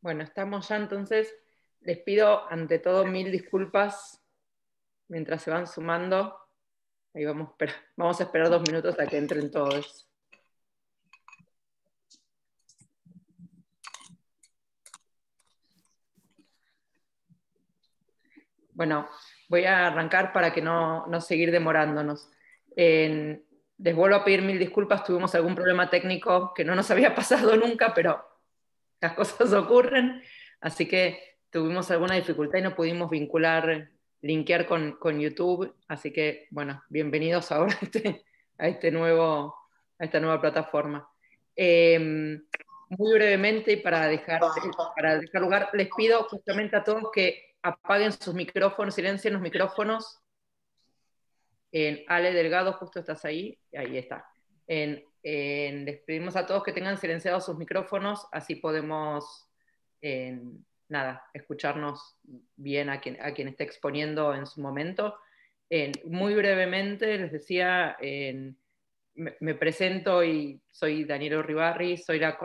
Bueno, estamos ya entonces. Les pido ante todo 1000 disculpas mientras se van sumando. Ahí vamos a esperar 2 minutos a que entren todos. Bueno, voy a arrancar para que no seguir demorándonos. Les vuelvo a pedir 1000 disculpas, tuvimos algún problema técnico que no nos había pasado nunca, pero las cosas ocurren, así que tuvimos alguna dificultad y no pudimos linkear con YouTube, así que, bueno, bienvenidos ahora a esta nueva plataforma. Muy brevemente y para dejar lugar, les pido justamente a todos que apaguen sus micrófonos, silencien los micrófonos. Ale Delgado, justo estás ahí está. Les pedimos a todos que tengan silenciados sus micrófonos, así podemos, escucharnos bien a quien esté exponiendo en su momento. Muy brevemente, les decía, me presento y soy Daniela Urribarri, soy la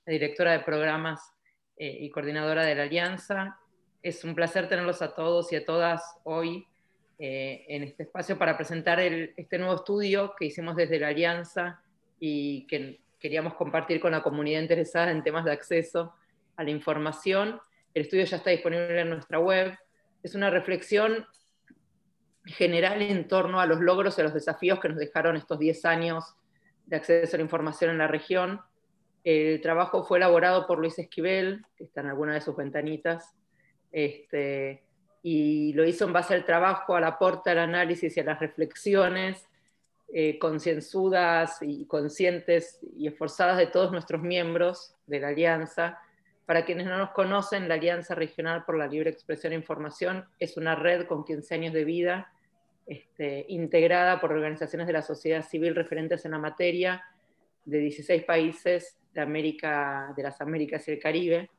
directora de programas y coordinadora de la Alianza. Es un placer tenerlos a todos y a todas hoy en este espacio para presentar este nuevo estudio que hicimos desde la Alianza y que queríamos compartir con la comunidad interesada en temas de acceso a la información. El estudio ya está disponible en nuestra web. Es una reflexión general en torno a los logros y a los desafíos que nos dejaron estos 10 años de acceso a la información en la región. El trabajo fue elaborado por Luis Esquivel, que está en alguna de sus ventanitas, y lo hizo en base al trabajo, al aporte, al análisis y a las reflexiones concienzudas y conscientes y esforzadas de todos nuestros miembros de la Alianza. Para quienes no nos conocen, la Alianza Regional por la Libre Expresión e Información es una red con 15 años de vida, integrada por organizaciones de la sociedad civil referentes en la materia de 16 países de las Américas y el Caribe.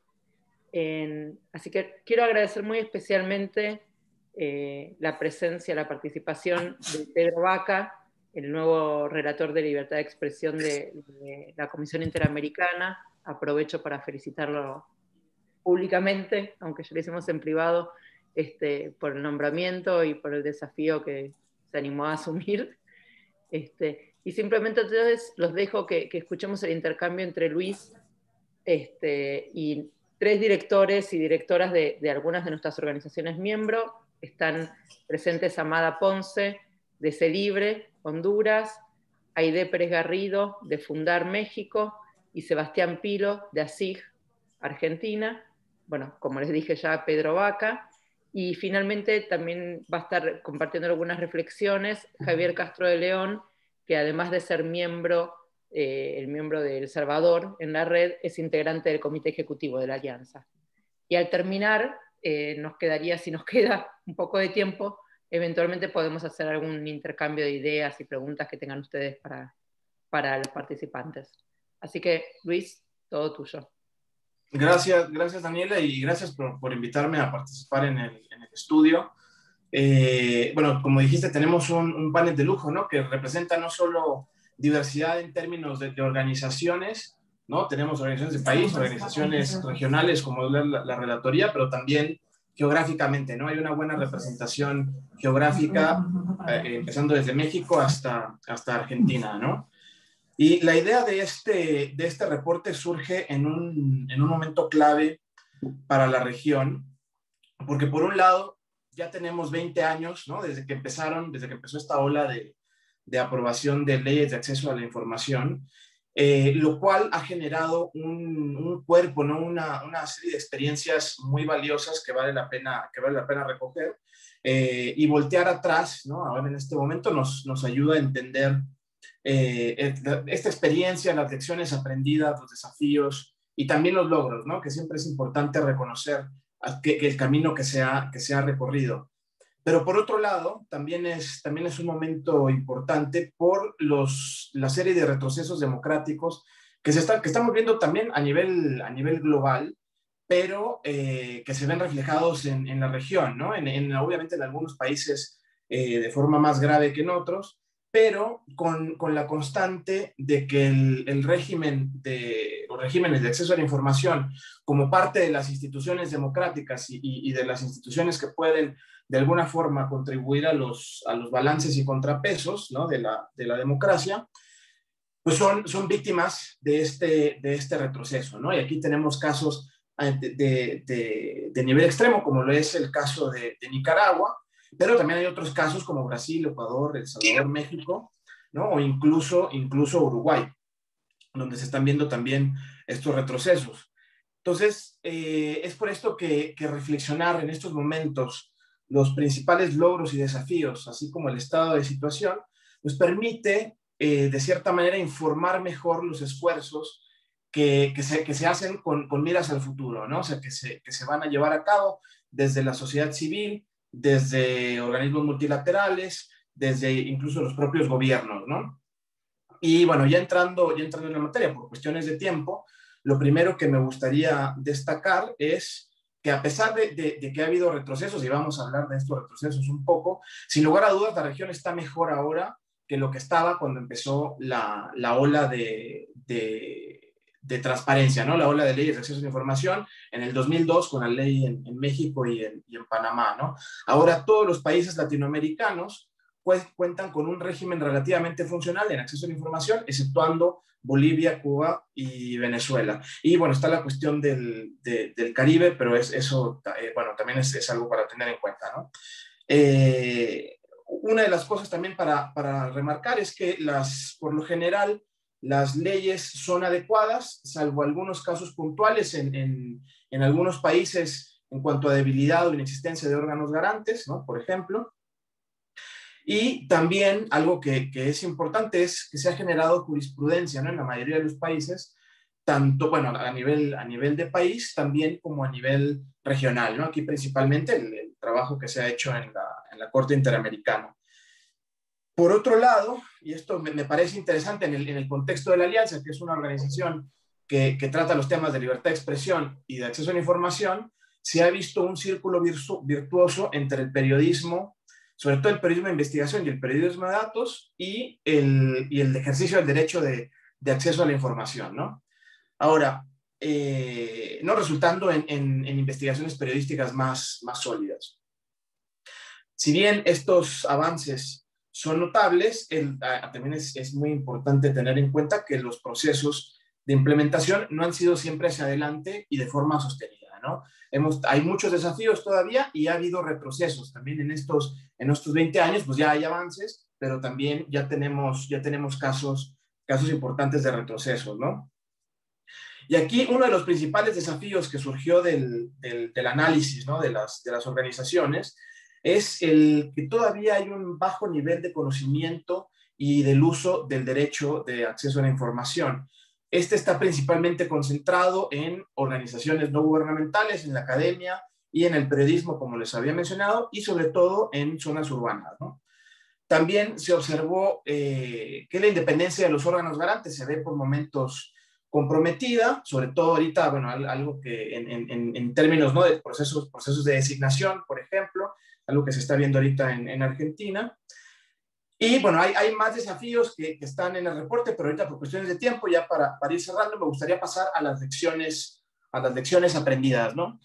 Así que quiero agradecer muy especialmente la presencia, la participación de Pedro Vaca, el nuevo relator de libertad de expresión de la Comisión Interamericana. Aprovecho para felicitarlo públicamente, aunque ya lo hicimos en privado, por el nombramiento y por el desafío que se animó a asumir. Y simplemente entonces los dejo que escuchemos el intercambio entre Luis y 3 directores y directoras de algunas de nuestras organizaciones miembros. Están presentes Amada Ponce, de CELIBRE, Honduras, Aide Pérez Garrido, de Fundar México, y Sebastián Pilo, de ASIG, Argentina. Bueno, como les dije ya, Pedro Vaca. Y finalmente también va a estar compartiendo algunas reflexiones Javier Castro de León, que además de ser el miembro de El Salvador en la red, es integrante del Comité Ejecutivo de la Alianza. Y al terminar, si nos queda un poco de tiempo, eventualmente podemos hacer algún intercambio de ideas y preguntas que tengan ustedes para los participantes. Así que, Luis, todo tuyo. Gracias Daniela, y gracias por invitarme a participar en el estudio. Bueno, como dijiste, tenemos un panel de lujo, ¿no? Que representa no solo diversidad en términos de organizaciones, ¿no? Tenemos organizaciones de país, organizaciones regionales como la relatoría, pero también geográficamente, ¿no? Hay una buena representación geográfica, empezando desde México hasta Argentina, ¿no? Y la idea de este reporte surge en un momento clave para la región, porque por un lado ya tenemos 20 años, ¿no? Desde que empezó esta ola de aprobación de leyes de acceso a la información, lo cual ha generado un cuerpo, ¿no? Una serie de experiencias muy valiosas que vale la pena recoger, y voltear atrás, ¿no? Ahora en este momento nos ayuda a entender esta experiencia, las lecciones aprendidas, los desafíos y también los logros, ¿no? Que siempre es importante reconocer que el camino que se ha recorrido. Pero por otro lado, también es un momento importante por la serie de retrocesos democráticos que estamos viendo también a nivel global, pero que se ven reflejados en la región, ¿no? Obviamente en algunos países de forma más grave que en otros, pero con la constante de que el régimen los regímenes de acceso a la información, como parte de las instituciones democráticas y de las instituciones que pueden de alguna forma contribuir a los balances y contrapesos, ¿no?, de la democracia, pues son víctimas de este retroceso, ¿no? Y aquí tenemos casos de nivel extremo, como lo es el caso de Nicaragua, pero también hay otros casos como Brasil, Ecuador, El Salvador, México, ¿no? O incluso Uruguay, donde se están viendo también estos retrocesos. Entonces, es por esto que reflexionar en estos momentos los principales logros y desafíos, así como el estado de situación, nos permite, de cierta manera, informar mejor los esfuerzos que se hacen con miras al futuro, ¿no? O sea, que se van a llevar a cabo desde la sociedad civil, desde organismos multilaterales, desde incluso los propios gobiernos, ¿no? Y bueno, ya entrando en la materia, por cuestiones de tiempo, lo primero que me gustaría destacar es que a pesar de que ha habido retrocesos, y vamos a hablar de estos retrocesos un poco, sin lugar a dudas la región está mejor ahora que lo que estaba cuando empezó la ola de transparencia, ¿no? La ola de leyes de acceso a la información en el 2002 con la ley en México y en Panamá, ¿no? Ahora todos los países latinoamericanos pues cuentan con un régimen relativamente funcional en acceso a la información, exceptuando Bolivia, Cuba y Venezuela. Y bueno, está la cuestión del Caribe, pero eso, bueno, también es algo para tener en cuenta, ¿no? Una de las cosas también para remarcar es que por lo general, las leyes son adecuadas, salvo algunos casos puntuales en algunos países en cuanto a debilidad o inexistencia de órganos garantes, ¿no? Por ejemplo. Y también algo que es importante es que se ha generado jurisprudencia, ¿no?, en la mayoría de los países, tanto, bueno, a nivel de país, también como a nivel regional, ¿no? Aquí principalmente el trabajo que se ha hecho en la Corte Interamericana. Por otro lado, y esto me parece interesante en el contexto de la Alianza, que es una organización que trata los temas de libertad de expresión y de acceso a la información, se ha visto un círculo virtuoso entre el periodismo, sobre todo el periodismo de investigación y el periodismo de datos, y el ejercicio del derecho de acceso a la información, ¿no? Ahora, no resultando en investigaciones periodísticas más sólidas. Si bien estos avances son notables, también es muy importante tener en cuenta que los procesos de implementación no han sido siempre hacia adelante y de forma sostenida, ¿no? Hay muchos desafíos todavía y ha habido retrocesos también en estos 20 años, pues ya hay avances, pero también ya tenemos casos importantes de retrocesos, ¿no? Y aquí uno de los principales desafíos que surgió del análisis, ¿no?, de las organizaciones es el que todavía hay un bajo nivel de conocimiento y del uso del derecho de acceso a la información. Este está principalmente concentrado en organizaciones no gubernamentales, en la academia y en el periodismo, como les había mencionado, y sobre todo en zonas urbanas, ¿no? También se observó que la independencia de los órganos garantes se ve por momentos comprometida, sobre todo ahorita, bueno, algo que en términos, ¿no?, de procesos de designación, por ejemplo, algo que se está viendo ahorita en Argentina. Y bueno, hay más desafíos que están en el reporte, pero ahorita por cuestiones de tiempo, ya para ir cerrando, me gustaría pasar a las lecciones aprendidas, ¿no?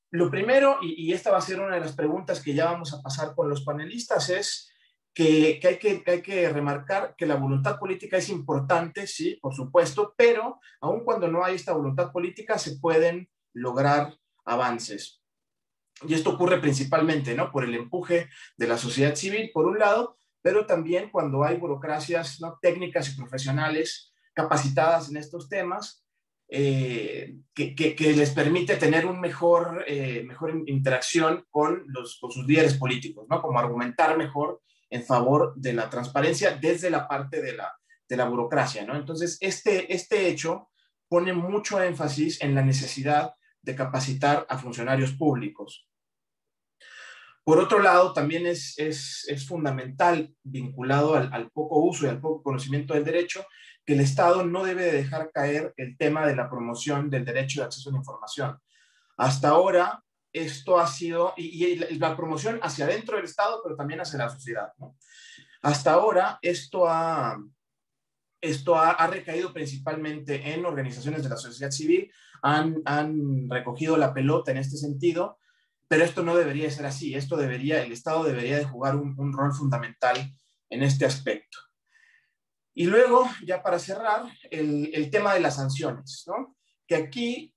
Lo primero, y esta va a ser una de las preguntas que ya vamos a pasar con los panelistas, es que hay que remarcar que la voluntad política es importante, sí, por supuesto, pero aun cuando no hay esta voluntad política se pueden lograr avances. Y esto ocurre principalmente, ¿no?, por el empuje de la sociedad civil, por un lado, pero también cuando hay burocracias, ¿no?, técnicas y profesionales capacitadas en estos temas, que les permite tener mejor interacción con sus líderes políticos, ¿no?, como argumentar mejor en favor de la transparencia desde la parte de la burocracia, ¿no? Entonces, este hecho pone mucho énfasis en la necesidad de capacitar a funcionarios públicos. Por otro lado, también es fundamental, vinculado al poco uso y al poco conocimiento del derecho, que el Estado no debe de dejar caer el tema de la promoción del derecho de acceso a la información. Hasta ahora, esto ha sido, y la promoción hacia adentro del Estado, pero también hacia la sociedad, ¿no? Hasta ahora esto ha recaído principalmente en organizaciones de la sociedad civil, han recogido la pelota en este sentido, pero esto no debería ser así. El Estado debería de jugar un rol fundamental en este aspecto. Y luego, ya para cerrar, el tema de las sanciones, ¿no? Que aquí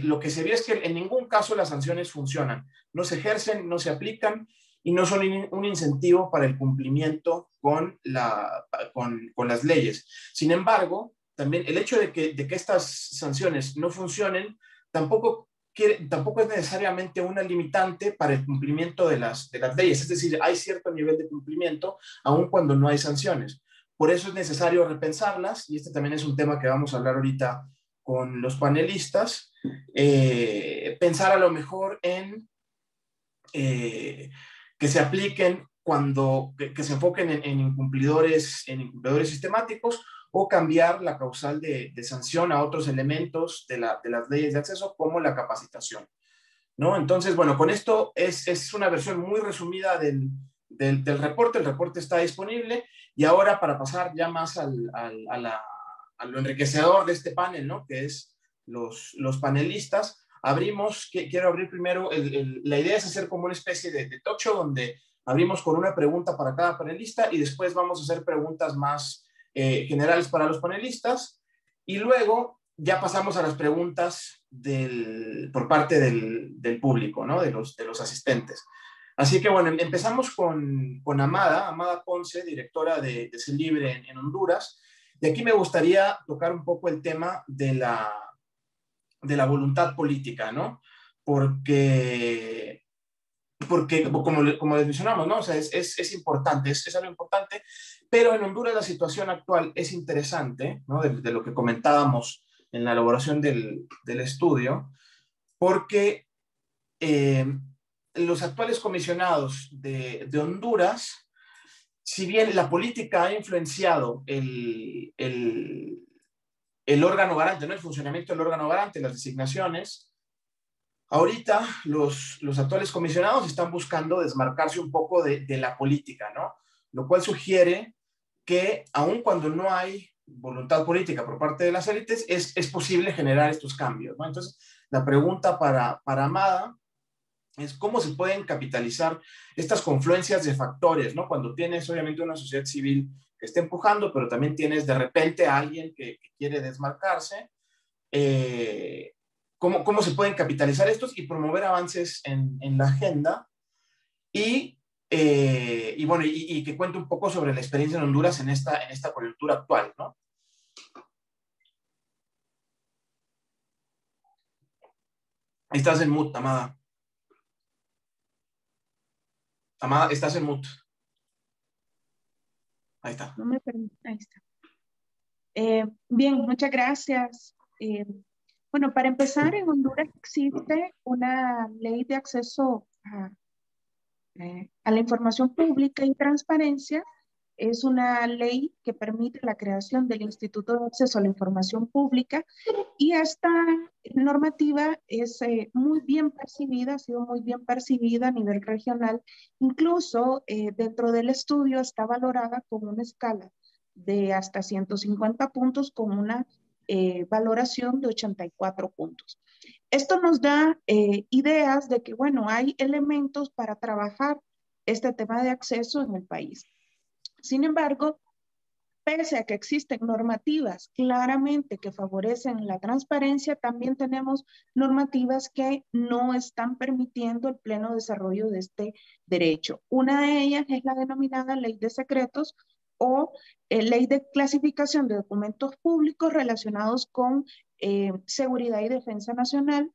lo que se ve es que en ningún caso las sanciones funcionan, no se ejercen, no se aplican y no son un incentivo para el cumplimiento con las leyes. Sin embargo, también el hecho de que estas sanciones no funcionen tampoco es necesariamente una limitante para el cumplimiento de las leyes. Es decir, hay cierto nivel de cumplimiento aun cuando no hay sanciones. Por eso es necesario repensarlas, y este también es un tema que vamos a hablar ahorita con los panelistas, pensar a lo mejor en que se apliquen que se enfoquen en incumplidores sistemáticos, o cambiar la causal de sanción a otros elementos de las leyes de acceso, como la capacitación, ¿no? Entonces, bueno, con esto es una versión muy resumida del reporte. El reporte está disponible, y ahora, para pasar ya más a lo enriquecedor de este panel, ¿no? Que es los panelistas, quiero abrir primero, la idea es hacer como una especie de talk show, donde abrimos con una pregunta para cada panelista, y después vamos a hacer preguntas más generales para los panelistas, y luego ya pasamos a las preguntas por parte del público, ¿no? De los asistentes. Así que bueno, empezamos con Amada Ponce, directora de CELIBRE en Honduras. Y aquí me gustaría tocar un poco el tema de la voluntad política, ¿no? Porque como les mencionamos, ¿no? O sea, es importante, es algo importante, pero en Honduras la situación actual es interesante, ¿no? De lo que comentábamos en la elaboración del estudio, porque eh, los actuales comisionados de Honduras, si bien la política ha influenciado el órgano garante, ¿no? El funcionamiento del órgano garante, las designaciones, ahorita los actuales comisionados están buscando desmarcarse un poco de la política, ¿no? Lo cual sugiere que aun cuando no hay voluntad política por parte de las élites, es posible generar estos cambios, ¿no? Entonces, la pregunta para Amada es cómo se pueden capitalizar estas confluencias de factores, ¿no? Cuando tienes obviamente una sociedad civil que está empujando, pero también tienes de repente a alguien que quiere desmarcarse. ¿Cómo se pueden capitalizar estos y promover avances en la agenda? Y bueno, y que cuente un poco sobre la experiencia en Honduras en esta coyuntura actual, ¿no? Estás en mute, Amada. Amada, estás en mute. Ahí está. No me permite, ahí está. Bien, muchas gracias. Bueno, para empezar, en Honduras existe una ley de acceso a la información pública y transparencia. Es una ley que permite la creación del Instituto de Acceso a la Información Pública, y esta normativa es muy bien percibida, ha sido muy bien percibida a nivel regional. Incluso dentro del estudio está valorada con una escala de hasta 150 puntos, con una valoración de 84 puntos. Esto nos da ideas de que, bueno, hay elementos para trabajar este tema de acceso en el país. Sin embargo, pese a que existen normativas claramente que favorecen la transparencia, también tenemos normativas que no están permitiendo el pleno desarrollo de este derecho. Una de ellas es la denominada Ley de Secretos, o Ley de Clasificación de Documentos Públicos relacionados con seguridad y defensa nacional,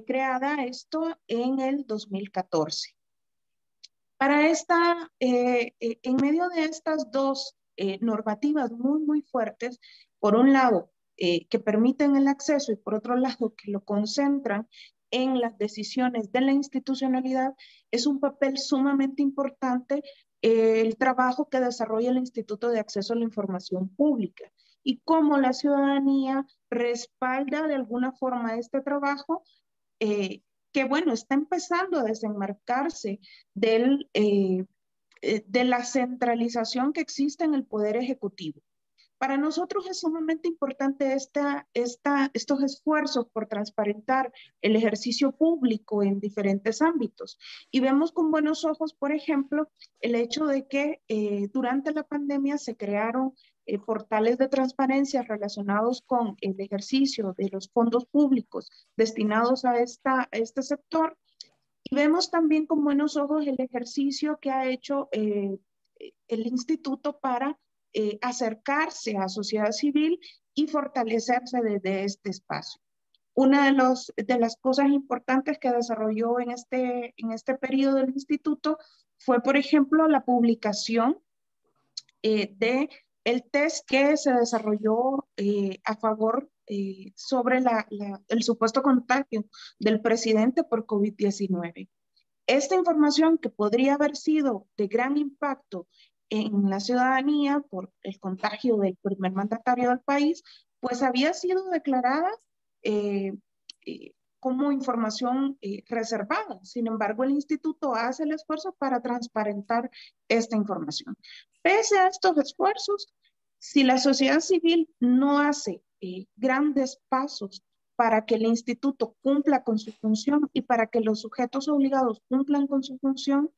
creada esto en el 2014. En medio de estas dos normativas muy, muy fuertes, por un lado, que permiten el acceso, y por otro lado, que lo concentran en las decisiones de la institucionalidad, es un papel sumamente importante el trabajo que desarrolla el Instituto de Acceso a la Información Pública, y cómo la ciudadanía respalda de alguna forma este trabajo, que bueno, está empezando a desenmarcarse del de la centralización que existe en el Poder Ejecutivo. Para nosotros es sumamente importante estos esfuerzos por transparentar el ejercicio público en diferentes ámbitos. Y vemos con buenos ojos, por ejemplo, el hecho de que durante la pandemia se crearon portales de transparencia relacionados con el ejercicio de los fondos públicos destinados a este sector. Y vemos también con buenos ojos el ejercicio que ha hecho el instituto para acercarse a sociedad civil y fortalecerse desde este espacio. Una de las cosas importantes que desarrolló en este periodo del instituto fue, por ejemplo, la publicación de el test que se desarrolló a favor sobre el supuesto contagio del presidente por COVID-19. Esta información, que podría haber sido de gran impacto en la ciudadanía por el contagio del primer mandatario del país, pues había sido declarada como información reservada. Sin embargo, el instituto hace el esfuerzo para transparentar esta información. Pese a estos esfuerzos, si la sociedad civil no hace grandes pasos para que el instituto cumpla con su función y para que los sujetos obligados cumplan con su función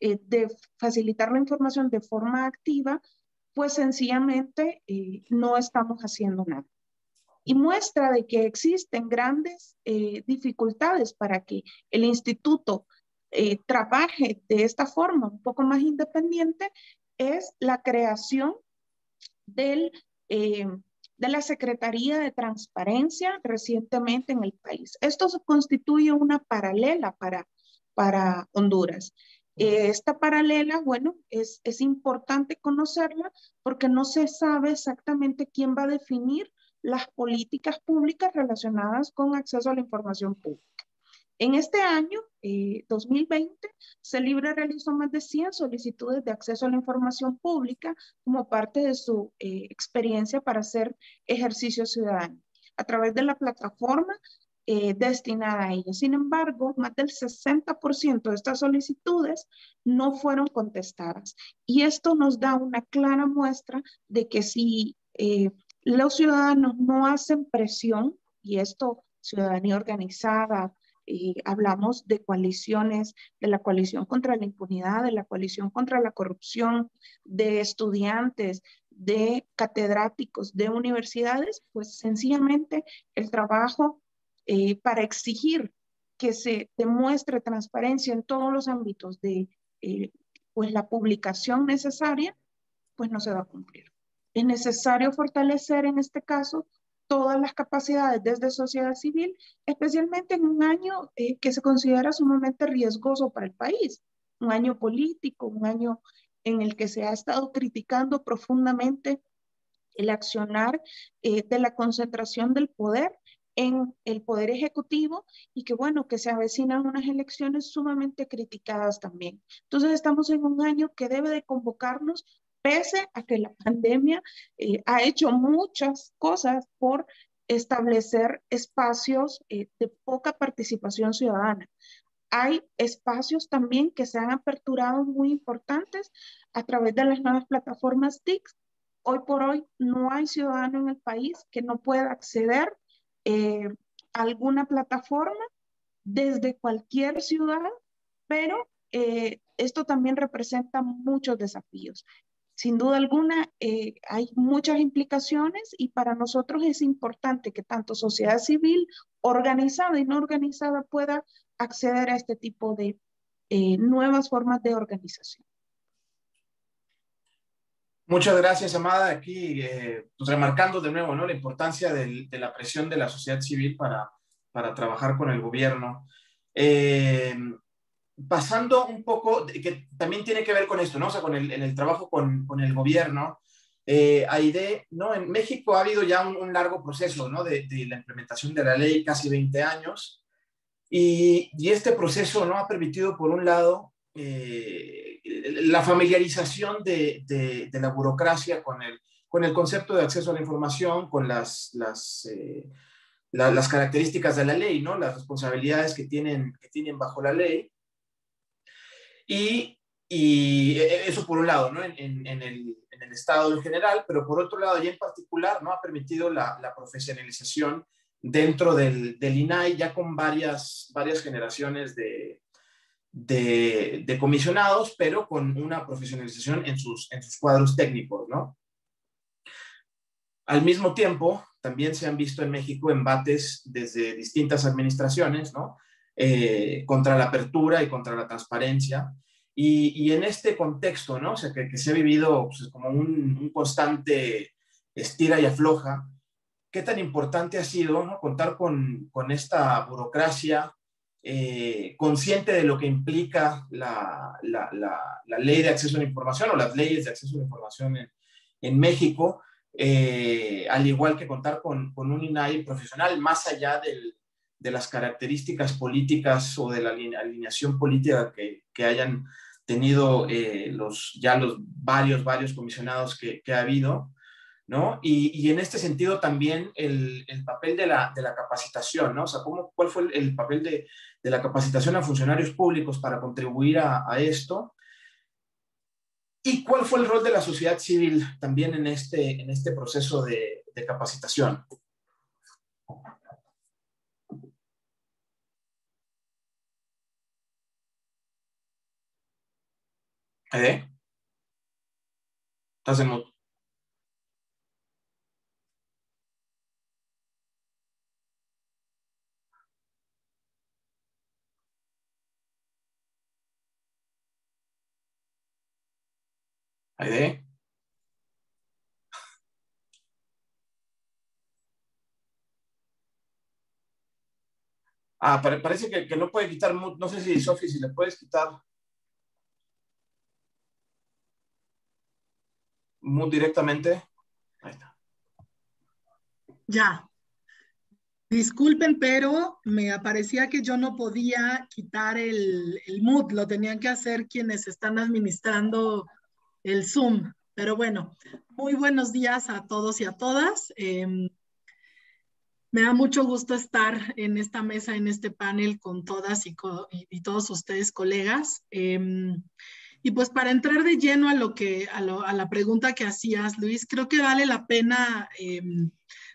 de facilitar la información de forma activa, pues sencillamente no estamos haciendo nada. Y muestra de que existen grandes dificultades para que el instituto trabaje de esta forma un poco más independiente es la creación de la Secretaría de Transparencia recientemente en el país. Esto se constituye una paralela para Honduras. Esta paralela, bueno, es importante conocerla porque no se sabe exactamente quién va a definir las políticas públicas relacionadas con acceso a la información pública. En este año, 2020, Celibre realizó más de 100 solicitudes de acceso a la información pública como parte de su experiencia para hacer ejercicio ciudadano a través de la plataforma destinada a ello. Sin embargo, más del 60% de estas solicitudes no fueron contestadas. Y esto nos da una clara muestra de que si los ciudadanos no hacen presión, y esto, ciudadanía organizada, hablamos de coaliciones, de la coalición contra la impunidad, de la coalición contra la corrupción, de estudiantes, de catedráticos, de universidades, pues sencillamente el trabajo para exigir que se demuestre transparencia en todos los ámbitos de pues la publicación necesaria, pues no se va a cumplir. Es necesario fortalecer en este caso todas las capacidades desde sociedad civil, especialmente en un año que se considera sumamente riesgoso para el país, un año político, un año en el que se ha estado criticando profundamente el accionar de la concentración del poder en el poder ejecutivo y que bueno, que se avecinan unas elecciones sumamente criticadas también. Entonces estamos en un año que debe de convocarnos pese a que la pandemia ha hecho muchas cosas por establecer espacios de poca participación ciudadana. Hay espacios también que se han aperturado muy importantes a través de las nuevas plataformas TIC. Hoy por hoy no hay ciudadano en el país que no pueda acceder a alguna plataforma desde cualquier ciudad, pero esto también representa muchos desafíos. Sin duda alguna, hay muchas implicaciones y para nosotros es importante que tanto sociedad civil organizada y no organizada pueda acceder a este tipo de nuevas formas de organización. Muchas gracias, Amada. Aquí pues remarcando de nuevo, ¿no?, la importancia de la presión de la sociedad civil para trabajar con el gobierno. Pasando un poco, que también tiene que ver con esto, ¿no? O sea, en el trabajo con el gobierno, Aide, ¿no? En México ha habido ya un largo proceso, ¿no?, de la implementación de la ley, casi 20 años, y este proceso, ¿no?, ha permitido, por un lado, la familiarización de la burocracia con el concepto de acceso a la información, con las características de la ley, ¿no?, las responsabilidades que tienen bajo la ley. Y Y eso por un lado, ¿no? En el Estado en general, pero por otro lado, y en particular, ¿no? Ha permitido la profesionalización dentro del INAI, ya con varias generaciones de comisionados, pero con una profesionalización en sus cuadros técnicos, ¿no? Al mismo tiempo, también se han visto en México embates desde distintas administraciones, ¿no? Contra la apertura y contra la transparencia. Y en este contexto, ¿no? O sea, que se ha vivido pues, como un constante estira y afloja, ¿qué tan importante ha sido, ¿no? Contar con esta burocracia consciente de lo que implica la ley de acceso a la información o las leyes de acceso a la información en México, al igual que contar con un INAI profesional más allá de las características políticas o de la alineación política que hayan tenido los varios comisionados que ha habido, ¿no? Y en este sentido también el papel de la capacitación, ¿no? O sea, ¿cuál fue el papel de la capacitación a funcionarios públicos para contribuir a esto? ¿Y cuál fue el rol de la sociedad civil también en este proceso de capacitación? ¿Aide? ¿Estás en mute? ¿Aide? Parece que no puede quitar mute. No sé si, Sofi, si le puedes quitar mute directamente. Ahí está. Ya. Disculpen, pero me aparecía que yo no podía quitar el mute, lo tenían que hacer quienes están administrando el Zoom. Pero bueno, muy buenos días a todos y a todas. Me da mucho gusto estar en esta mesa, en este panel con todas y todos ustedes, colegas. Y pues para entrar de lleno a la pregunta que hacías, Luis, creo que vale la pena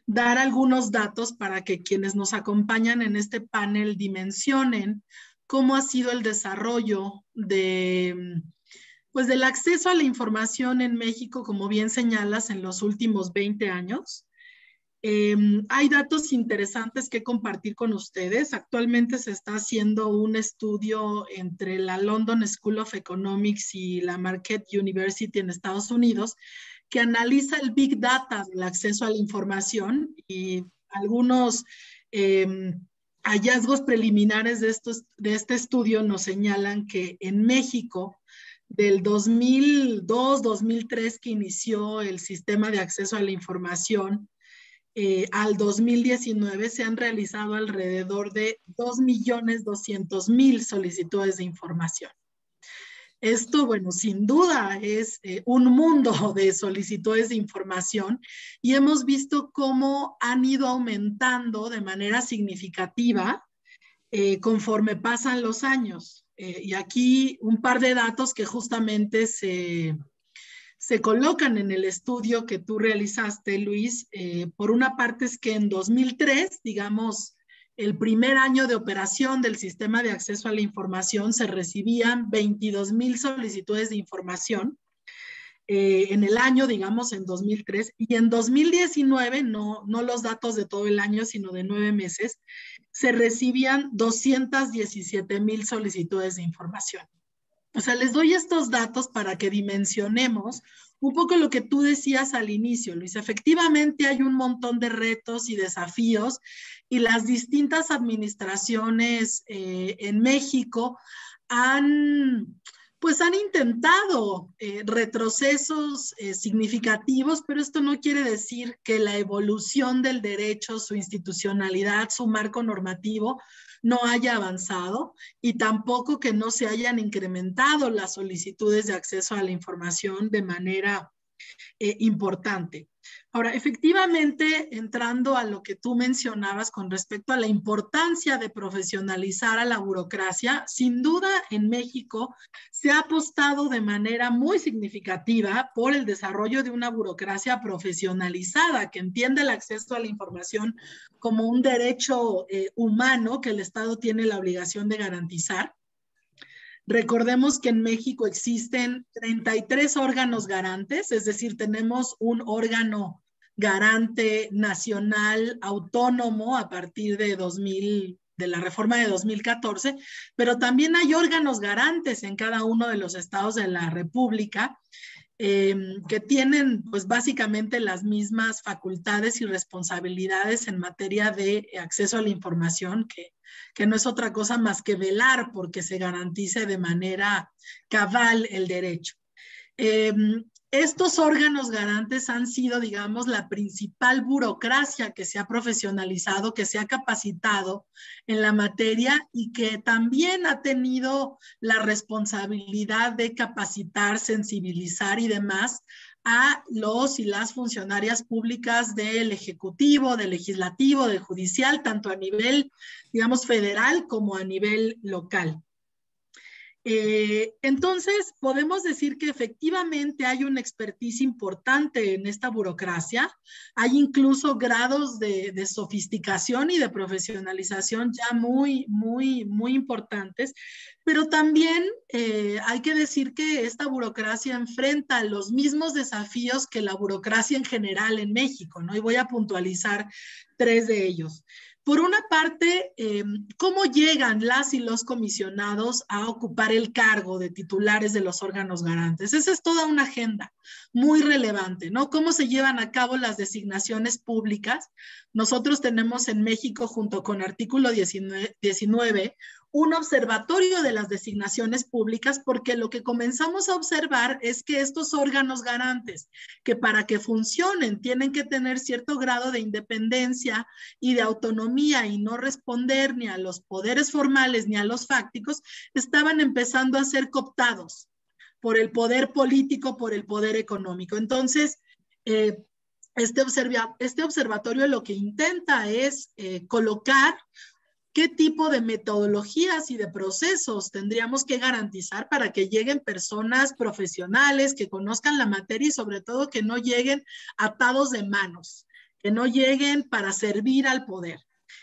dar algunos datos para que quienes nos acompañan en este panel dimensionen cómo ha sido el desarrollo del acceso a la información en México, como bien señalas, en los últimos 20 años. Hay datos interesantes que compartir con ustedes. Actualmente se está haciendo un estudio entre la London School of Economics y la Marquette University en Estados Unidos que analiza el Big Data del acceso a la información, y algunos hallazgos preliminares de este estudio nos señalan que en México, del 2002-2003 que inició el sistema de acceso a la información, al 2019 se han realizado alrededor de 2.200.000 solicitudes de información. Esto, bueno, sin duda es un mundo de solicitudes de información, y hemos visto cómo han ido aumentando de manera significativa conforme pasan los años. Y aquí un par de datos que justamente se colocan en el estudio que tú realizaste, Luis. Por una parte es que en 2003, digamos, el primer año de operación del sistema de acceso a la información, se recibían 22.000 solicitudes de información en el año, digamos, en 2003. Y en 2019, no los datos de todo el año, sino de 9 meses, se recibían 217.000 solicitudes de información. O sea, les doy estos datos para que dimensionemos un poco lo que tú decías al inicio, Luis. Efectivamente hay un montón de retos y desafíos, y las distintas administraciones en México han intentado retrocesos significativos, pero esto no quiere decir que la evolución del derecho, su institucionalidad, su marco normativo no haya avanzado, y tampoco que no se hayan incrementado las solicitudes de acceso a la información de manera importante. Ahora, efectivamente, entrando a lo que tú mencionabas con respecto a la importancia de profesionalizar a la burocracia, sin duda en México se ha apostado de manera muy significativa por el desarrollo de una burocracia profesionalizada que entiende el acceso a la información como un derecho humano que el Estado tiene la obligación de garantizar. Recordemos que en México existen 33 órganos garantes, es decir, tenemos un órgano garante nacional autónomo a partir de la reforma de 2014, pero también hay órganos garantes en cada uno de los estados de la República que tienen pues básicamente las mismas facultades y responsabilidades en materia de acceso a la información, que no es otra cosa más que velar porque se garantice de manera cabal el derecho. Estos órganos garantes han sido, digamos, la principal burocracia que se ha profesionalizado, que se ha capacitado en la materia y que también ha tenido la responsabilidad de capacitar, sensibilizar y demás a los y las funcionarias públicas del Ejecutivo, del Legislativo, del Judicial, tanto a nivel, digamos, federal como a nivel local. Entonces, podemos decir que efectivamente hay una expertise importante en esta burocracia. Hay incluso grados de sofisticación y de profesionalización ya muy importantes, pero también hay que decir que esta burocracia enfrenta los mismos desafíos que la burocracia en general en México, ¿no? Y voy a puntualizar 3 de ellos. Por una parte, ¿cómo llegan las y los comisionados a ocupar el cargo de titulares de los órganos garantes? Esa es toda una agenda muy relevante, ¿no? ¿Cómo se llevan a cabo las designaciones públicas? Nosotros tenemos en México, junto con artículo 19, un observatorio de las designaciones públicas, porque lo que comenzamos a observar es que estos órganos garantes, que para que funcionen tienen que tener cierto grado de independencia y de autonomía y no responder ni a los poderes formales ni a los fácticos, estaban empezando a ser cooptados por el poder político, por el poder económico. Entonces, este observatorio lo que intenta es colocar qué tipo de metodologías y de procesos tendríamos que garantizar para que lleguen personas profesionales que conozcan la materia y sobre todo que no lleguen atados de manos, que no lleguen para servir al poder.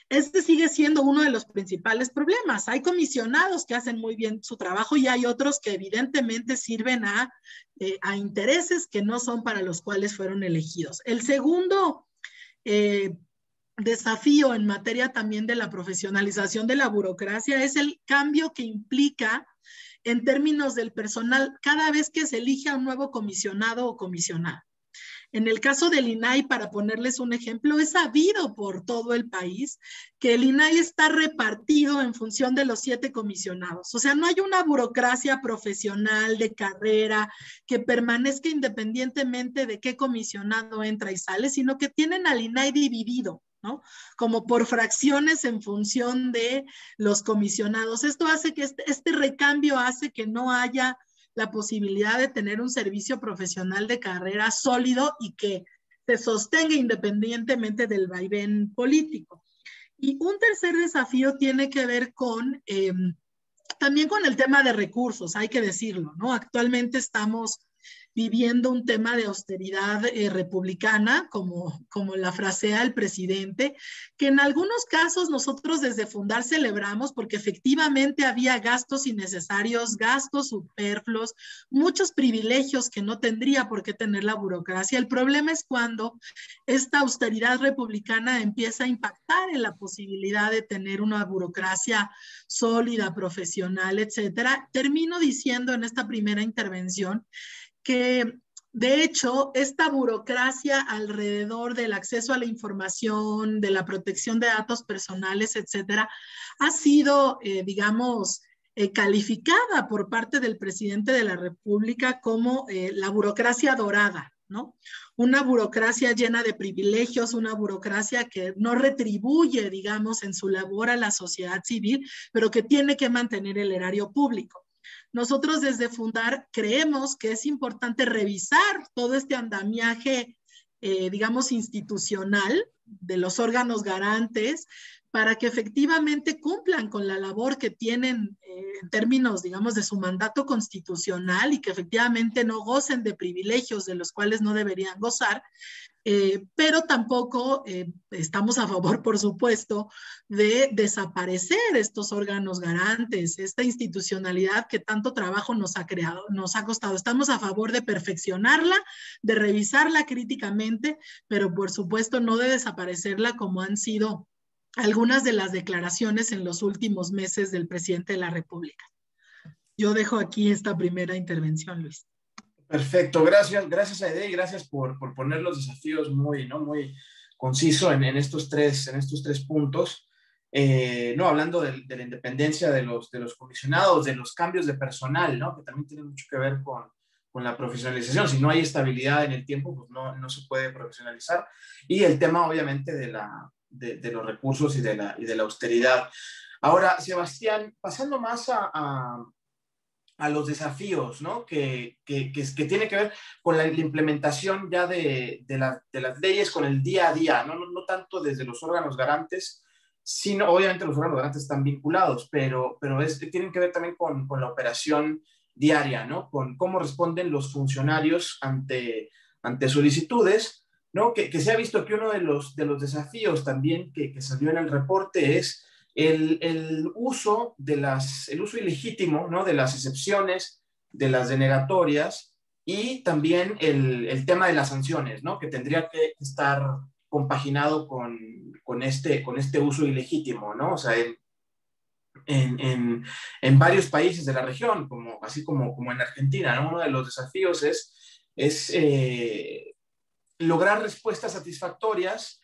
Este sigue siendo uno de los principales problemas. Hay comisionados que hacen muy bien su trabajo y hay otros que evidentemente sirven a intereses que no son para los cuales fueron elegidos. El segundo desafío en materia también de la profesionalización de la burocracia es el cambio que implica en términos del personal cada vez que se elige a un nuevo comisionado o comisionada. En el caso del INAI, para ponerles un ejemplo, es sabido por todo el país que el INAI está repartido en función de los 7 comisionados. O sea, no hay una burocracia profesional de carrera que permanezca independientemente de qué comisionado entra y sale, sino que tienen al INAI dividido, ¿no? Como por fracciones en función de los comisionados. Esto hace que este recambio hace que no haya la posibilidad de tener un servicio profesional de carrera sólido y que se sostenga independientemente del vaivén político. Y un tercer desafío tiene que ver con también con el tema de recursos, hay que decirlo, ¿no? Actualmente estamos viviendo un tema de austeridad republicana, como la frasea el presidente, que en algunos casos nosotros desde Fundar celebramos porque efectivamente había gastos innecesarios, gastos superfluos, muchos privilegios que no tendría por qué tener la burocracia. El problema es cuando esta austeridad republicana empieza a impactar en la posibilidad de tener una burocracia sólida, profesional, etcétera. Termino diciendo en esta primera intervención que de hecho esta burocracia alrededor del acceso a la información, de la protección de datos personales, etcétera, ha sido, digamos, calificada por parte del presidente de la República como la burocracia dorada, ¿no? Una burocracia llena de privilegios, una burocracia que no retribuye, digamos, en su labor a la sociedad civil, pero que tiene que mantener el erario público. Nosotros desde Fundar creemos que es importante revisar todo este andamiaje digamos, institucional de los órganos garantes para que efectivamente cumplan con la labor que tienen en términos, digamos, de su mandato constitucional y que efectivamente no gocen de privilegios de los cuales no deberían gozar. Pero tampoco estamos a favor, por supuesto, de desaparecer estos órganos garantes, esta institucionalidad que tanto trabajo nos ha costado. Estamos a favor de perfeccionarla, de revisarla críticamente, pero por supuesto no de desaparecerla como han sido algunas de las declaraciones en los últimos meses del presidente de la República. Yo dejo aquí esta primera intervención, Luis. Perfecto, gracias Aide, y gracias por poner los desafíos muy conciso en estos tres puntos. Hablando de la independencia de los comisionados, de los cambios de personal, ¿no? Que también tiene mucho que ver con la profesionalización. Si no hay estabilidad en el tiempo, pues no se puede profesionalizar. Y el tema, obviamente, de los recursos y de la austeridad. Ahora, Sebastián, pasando más a los desafíos, ¿no? Que tiene que ver con la implementación ya de las leyes con el día a día, no tanto desde los órganos garantes, sino obviamente los órganos garantes están vinculados, pero tienen que ver también con la operación diaria, ¿no? Con cómo responden los funcionarios ante solicitudes, ¿no? Que se ha visto que uno de los desafíos también que salió en el reporte es el uso ilegítimo, ¿no? De las excepciones, de las denegatorias, y también el tema de las sanciones, ¿no? Que tendría que estar compaginado con este uso ilegítimo, ¿no? O sea, en varios países de la región, así como en Argentina, ¿no? Uno de los desafíos es lograr respuestas satisfactorias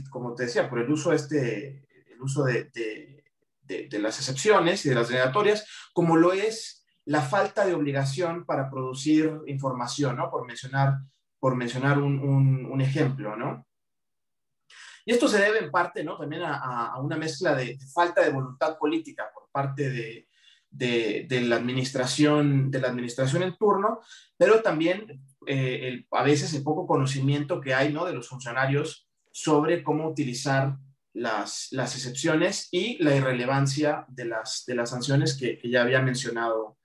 como te decía, por el uso de las excepciones y de las denegatorias, como lo es la falta de obligación para producir información, ¿no? Por mencionar un ejemplo, ¿no? Y esto se debe en parte, ¿no? También a una mezcla de falta de voluntad política por parte de la administración en turno, pero también a veces el poco conocimiento que hay, ¿no? De los funcionarios sobre cómo utilizar las excepciones y la irrelevancia de las sanciones que ya había mencionado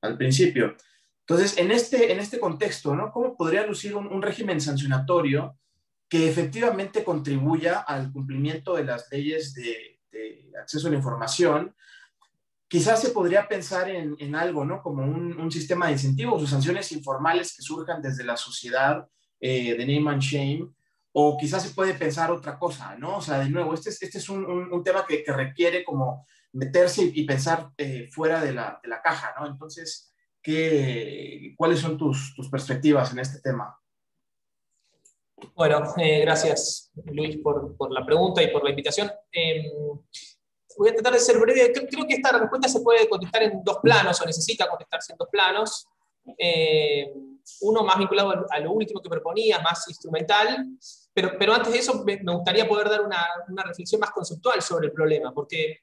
al principio. Entonces, en este contexto, ¿no? ¿Cómo podría lucir un régimen sancionatorio que efectivamente contribuya al cumplimiento de las leyes de acceso a la información? Quizás se podría pensar en algo, ¿no? Como un sistema de incentivos o sanciones informales que surjan desde la sociedad, de name and shame, o quizás se puede pensar otra cosa, ¿no? O sea, de nuevo, este es un tema que requiere como meterse y pensar fuera de la caja, ¿no? Entonces, ¿cuáles son tus perspectivas en este tema? Bueno, gracias Luis por la pregunta y por la invitación. Voy a tratar de ser breve. Creo que esta respuesta se puede contestar en dos planos, o necesita contestarse en dos planos. Uno más vinculado a lo último que proponía, más instrumental, pero antes de eso me gustaría poder dar una reflexión más conceptual sobre el problema, porque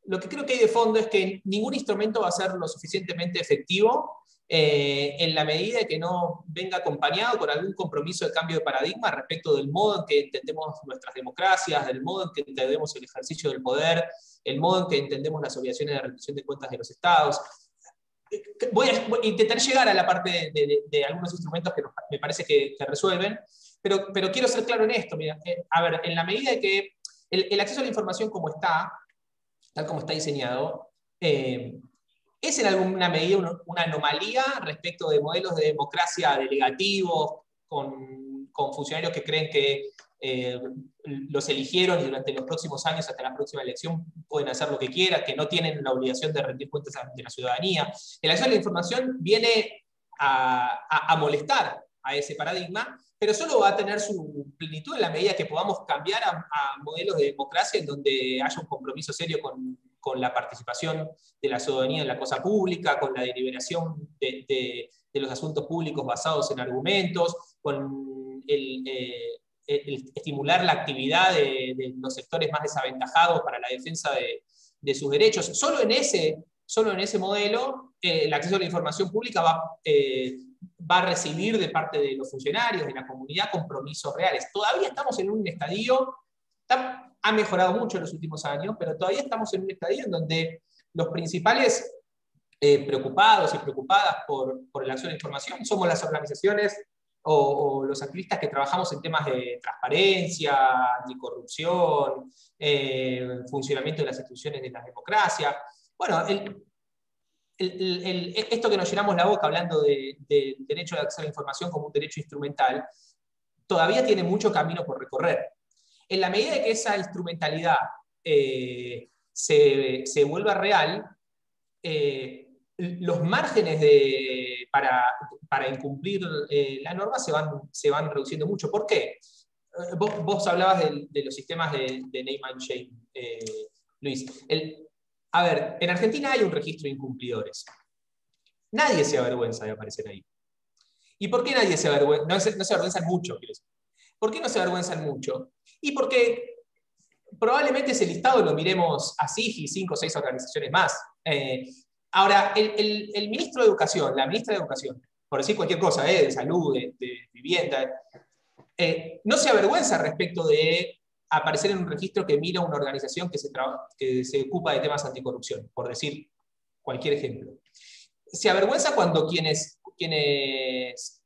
lo que creo que hay de fondo es que ningún instrumento va a ser lo suficientemente efectivo en la medida que no venga acompañado con algún compromiso de cambio de paradigma respecto del modo en que entendemos nuestras democracias, del modo en que entendemos el ejercicio del poder, el modo en que entendemos las obligaciones de rendición de cuentas de los estados. Voy a intentar llegar a la parte de algunos instrumentos que me parece que resuelven, pero quiero ser claro en esto. Mira, a ver, en la medida de que el acceso a la información tal como está diseñado, es en alguna medida una anomalía respecto de modelos de democracia delegativos, con funcionarios que creen que los eligieron y durante los próximos años, hasta la próxima elección, pueden hacer lo que quieran, que no tienen la obligación de rendir cuentas ante la ciudadanía. El acceso a la información viene a molestar a ese paradigma, pero solo va a tener su plenitud en la medida que podamos cambiar a modelos de democracia en donde haya un compromiso serio con la participación de la ciudadanía en la cosa pública, con la deliberación de los asuntos públicos basados en argumentos, con el estimular la actividad de los sectores más desaventajados para la defensa de sus derechos. Solo en ese modelo, el acceso a la información pública va va a recibir de parte de los funcionarios, de la comunidad, compromisos reales. Todavía estamos en un estadio, ha mejorado mucho en los últimos años, pero todavía estamos en un estadio en donde los principales preocupados y preocupadas por el acceso a la información somos las organizaciones o los activistas que trabajamos en temas de transparencia, anticorrupción, funcionamiento de las instituciones de la democracia. Bueno, esto que nos llenamos la boca hablando del derecho de acceso a la información como un derecho instrumental, todavía tiene mucho camino por recorrer. En la medida de que esa instrumentalidad se vuelva real, los márgenes para incumplir la norma se van reduciendo mucho. ¿Por qué? Vos hablabas de los sistemas de name and shame, Luis. A ver, en Argentina hay un registro de incumplidores. Nadie se avergüenza de aparecer ahí. ¿Y por qué nadie se avergüenza? No se avergüenzan mucho, quiero decir. ¿Por qué no se avergüenzan mucho? Y porque probablemente ese listado lo miremos a SIGI, 5 o 6 organizaciones más. Ahora, el ministro de Educación, la ministra de Educación, por decir cualquier cosa, de salud, de vivienda, no se avergüenza respecto de aparecer en un registro que mira una organización que se ocupa de temas anticorrupción, por decir cualquier ejemplo. Se avergüenza cuando quienes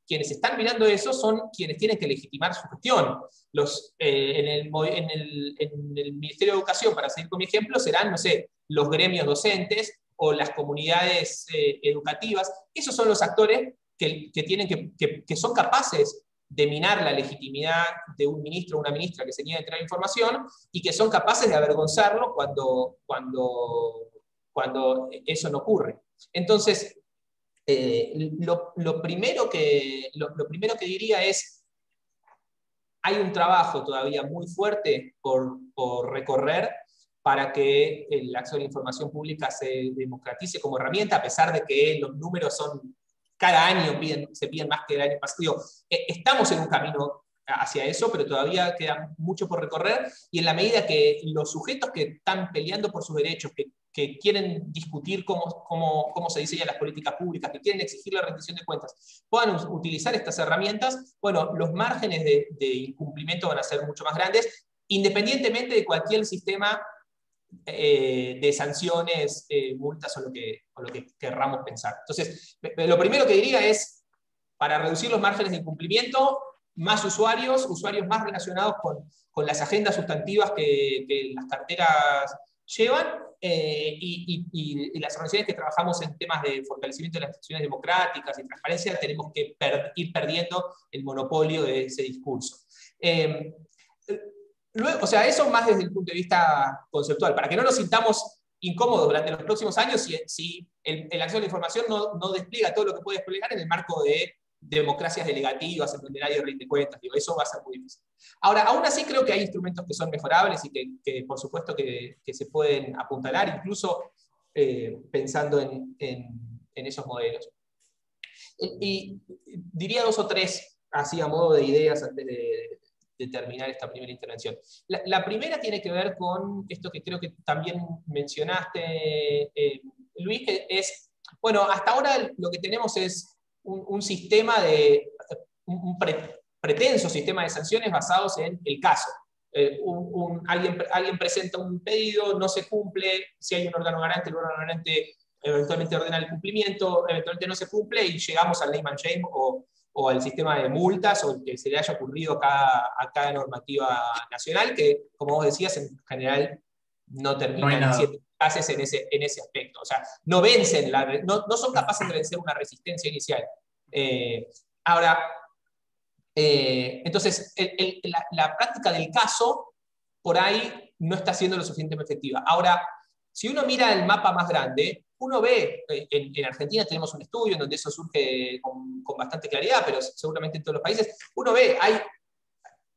están mirando eso son quienes tienen que legitimar su gestión. En el Ministerio de Educación, para seguir con mi ejemplo, serán, no sé, los gremios docentes o las comunidades educativas. Esos son los actores que son capaces de minar la legitimidad de un ministro o una ministra que se niega a entregar información y que son capaces de avergonzarlo cuando eso no ocurre. Entonces, lo primero que diría es: hay un trabajo todavía muy fuerte por recorrer para que el acceso a la información pública se democratice como herramienta, a pesar de que los números cada año se piden más que el año pasado. Estamos en un camino hacia eso, pero todavía queda mucho por recorrer, y en la medida que los sujetos que están peleando por sus derechos, que quieren discutir cómo se diseñan las políticas públicas, que quieren exigir la rendición de cuentas, puedan utilizar estas herramientas, bueno, los márgenes de incumplimiento van a ser mucho más grandes, independientemente de cualquier sistema de sanciones, multas o lo que querramos pensar. Entonces, lo primero que diría es, para reducir los márgenes de incumplimiento, más usuarios más relacionados con las agendas sustantivas que las carteras llevan, y las organizaciones que trabajamos en temas de fortalecimiento de las instituciones democráticas y transparencia tenemos que ir perdiendo el monopolio de ese discurso. Luego, o sea, eso más desde el punto de vista conceptual, para que no nos sintamos incómodos durante los próximos años si el acceso a la información no despliega todo lo que puede desplegar en el marco de democracias delegativas, en donde nadie rinde cuentas. Digo, eso va a ser muy difícil. Ahora, aún así creo que hay instrumentos que son mejorables y que por supuesto que se pueden apuntalar, incluso pensando en esos modelos. Y diría 2 o 3, así a modo de ideas antes de terminar esta primera intervención. La primera tiene que ver con esto que creo que también mencionaste, Luis, que es, bueno, hasta ahora lo que tenemos es un sistema un pretenso sistema de sanciones basados en el caso. Alguien presenta un pedido, no se cumple, si hay un órgano garante, el órgano garante eventualmente ordena el cumplimiento, eventualmente no se cumple y llegamos al name and shame o al sistema de multas o el que se le haya ocurrido a cada normativa nacional, que, como vos decías, en general no terminan siendo eficaces en ese aspecto. O sea, no vencen, no son capaces de vencer una resistencia inicial. Ahora, entonces, la práctica del caso, por ahí, no está siendo lo suficientemente efectiva. Ahora, si uno mira el mapa más grande, uno ve, en Argentina tenemos un estudio en donde eso surge con bastante claridad, pero seguramente en todos los países, uno ve,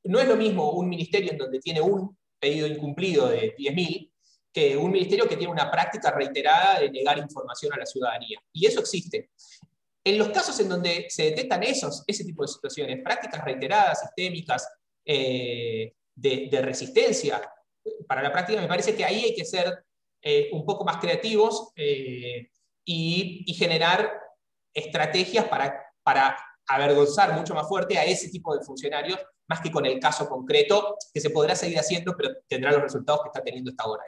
no es lo mismo un ministerio en donde tiene un pedido incumplido de 10.000 que un ministerio que tiene una práctica reiterada de negar información a la ciudadanía. Y eso existe. En los casos en donde se detectan ese tipo de situaciones, prácticas reiteradas, sistémicas, de resistencia para la práctica, me parece que ahí hay que ser un poco más creativos y generar estrategias para avergonzar mucho más fuerte a ese tipo de funcionarios, más que con el caso concreto, que se podrá seguir haciendo, pero tendrá los resultados que está teniendo hasta ahora.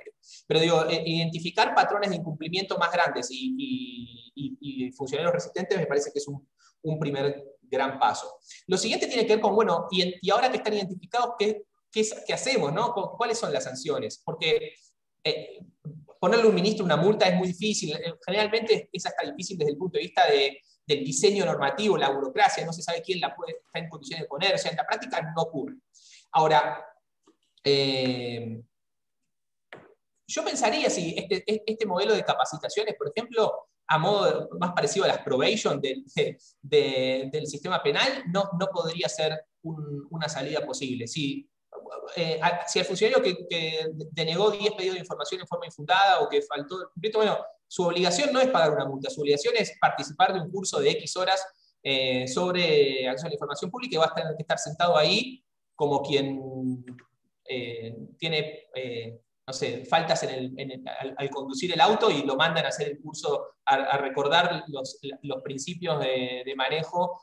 Pero digo, identificar patrones de incumplimiento más grandes y funcionarios resistentes me parece que es un primer gran paso. Lo siguiente tiene que ver con, bueno, y ahora que están identificados, ¿qué hacemos, ¿no? ¿Cuáles son las sanciones? Porque ponerle a un ministro una multa es muy difícil. Generalmente es hasta difícil desde el punto de vista del diseño normativo, la burocracia, no se sabe quién la puede estar en condiciones de poner, o sea, en la práctica no ocurre. Ahora, yo pensaría si este modelo de capacitaciones, por ejemplo, a modo más parecido a las probation del sistema penal, no podría ser una salida posible. Si el funcionario que denegó 10 pedidos de información en forma infundada o que faltó el cumplimiento, bueno, su obligación no es pagar una multa, su obligación es participar de un curso de X horas sobre acceso a la información pública y va a tener que estar sentado ahí como quien tiene, no sé, faltas al conducir el auto y lo mandan a hacer el curso, a recordar los principios de manejo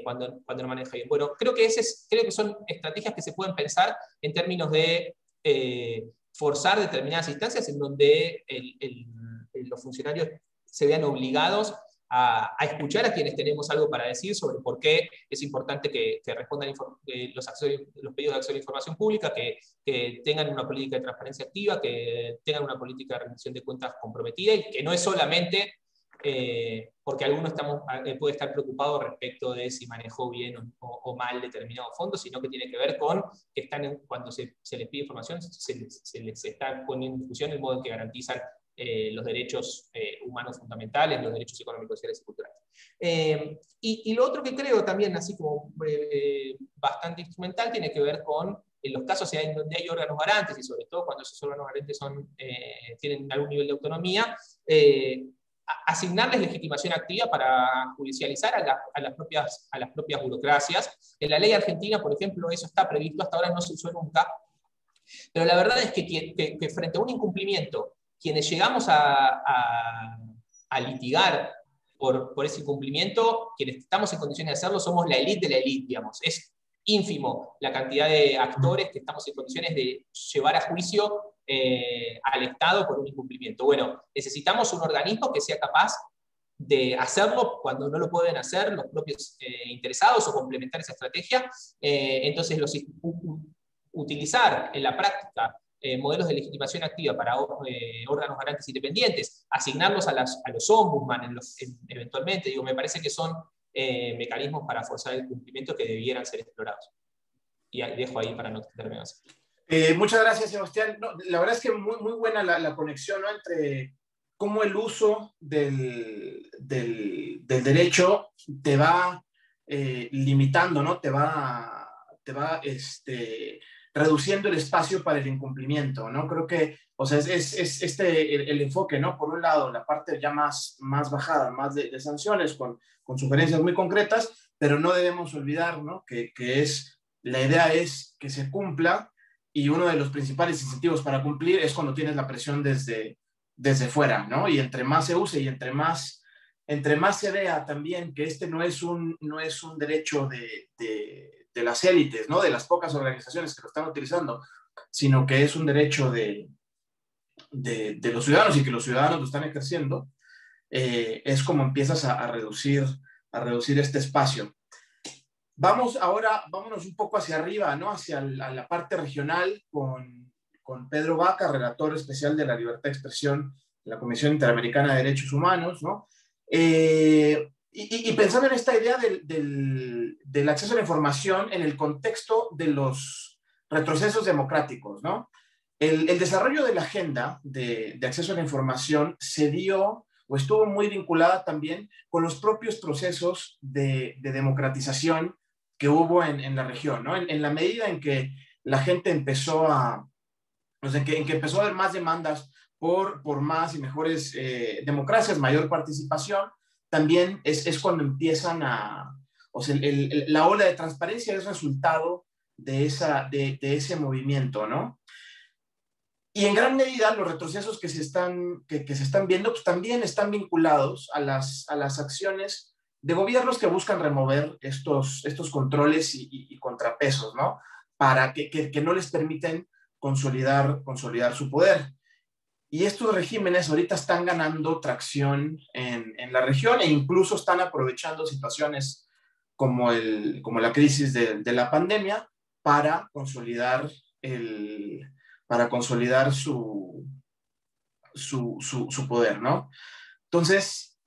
cuando lo maneja bien. Bueno, creo que son estrategias que se pueden pensar en términos de forzar determinadas instancias en donde los funcionarios se vean obligados a escuchar a quienes tenemos algo para decir sobre por qué es importante que respondan los pedidos de acceso a la información pública, que tengan una política de transparencia activa, que tengan una política de rendición de cuentas comprometida, y que no es solamente porque alguno puede estar preocupado respecto de si manejó bien o mal determinado fondo, sino que tiene que ver con que cuando se les pide información, se les está poniendo en discusión el modo en que garantizan los derechos humanos fundamentales, los derechos económicos, sociales y culturales. Y lo otro que creo también, así como bastante instrumental, tiene que ver con los casos en donde hay órganos garantes, y sobre todo cuando esos órganos garantes tienen algún nivel de autonomía, asignarles legitimación activa para judicializar a las propias burocracias. En la ley argentina, por ejemplo, eso está previsto, hasta ahora no se usó nunca, pero la verdad es que frente a un incumplimiento, quienes llegamos a litigar por ese incumplimiento, quienes estamos en condiciones de hacerlo, somos la élite de la élite, digamos. Es ínfimo la cantidad de actores que estamos en condiciones de llevar a juicio al Estado por un incumplimiento. Bueno, necesitamos un organismo que sea capaz de hacerlo cuando no lo pueden hacer los propios interesados o complementar esa estrategia. Entonces, utilizar en la práctica modelos de legitimación activa para órganos garantes independientes, asignarlos a los ombudsman eventualmente, digo, me parece que son mecanismos para forzar el cumplimiento que debieran ser explorados. Y dejo ahí para no extenderme más. Muchas gracias, Sebastián. No, la verdad es que muy, muy buena la conexión, ¿no?, entre cómo el uso del derecho te va limitando, ¿no? Te va reduciendo el espacio para el incumplimiento, ¿no? Creo que, o sea, es el enfoque, ¿no? Por un lado, la parte ya más bajada, más de sanciones, con sugerencias muy concretas, pero no debemos olvidar, ¿no?, que la idea es que se cumpla, y uno de los principales incentivos para cumplir es cuando tienes la presión desde fuera, ¿no? Y entre más se use y entre más se vea también que no es un derecho de las élites, ¿no?, de las pocas organizaciones que lo están utilizando, sino que es un derecho de los ciudadanos y que los ciudadanos lo están ejerciendo, es como empiezas a reducir este espacio. Vámonos un poco hacia arriba, ¿no?, hacia la parte regional con Pedro Vaca, relator especial de la libertad de expresión de la Comisión Interamericana de Derechos Humanos, ¿no? Y pensando en esta idea del acceso a la información en el contexto de los retrocesos democráticos, ¿no? El desarrollo de la agenda de acceso a la información se dio o estuvo muy vinculada también con los propios procesos de democratización que hubo en la región, ¿no? En la medida en que la gente empezó en que empezó a haber más demandas por más y mejores democracias, mayor participación, también es cuando empiezan la ola de transparencia es resultado de ese movimiento, ¿no? Y en gran medida los retrocesos que se están viendo, pues también están vinculados a las acciones de gobiernos que buscan remover estos controles y contrapesos, ¿no? Para que no les permiten consolidar su poder. Y estos regímenes ahorita están ganando tracción en la región e incluso están aprovechando situaciones como la crisis de la pandemia para consolidar su poder, ¿no? Entonces,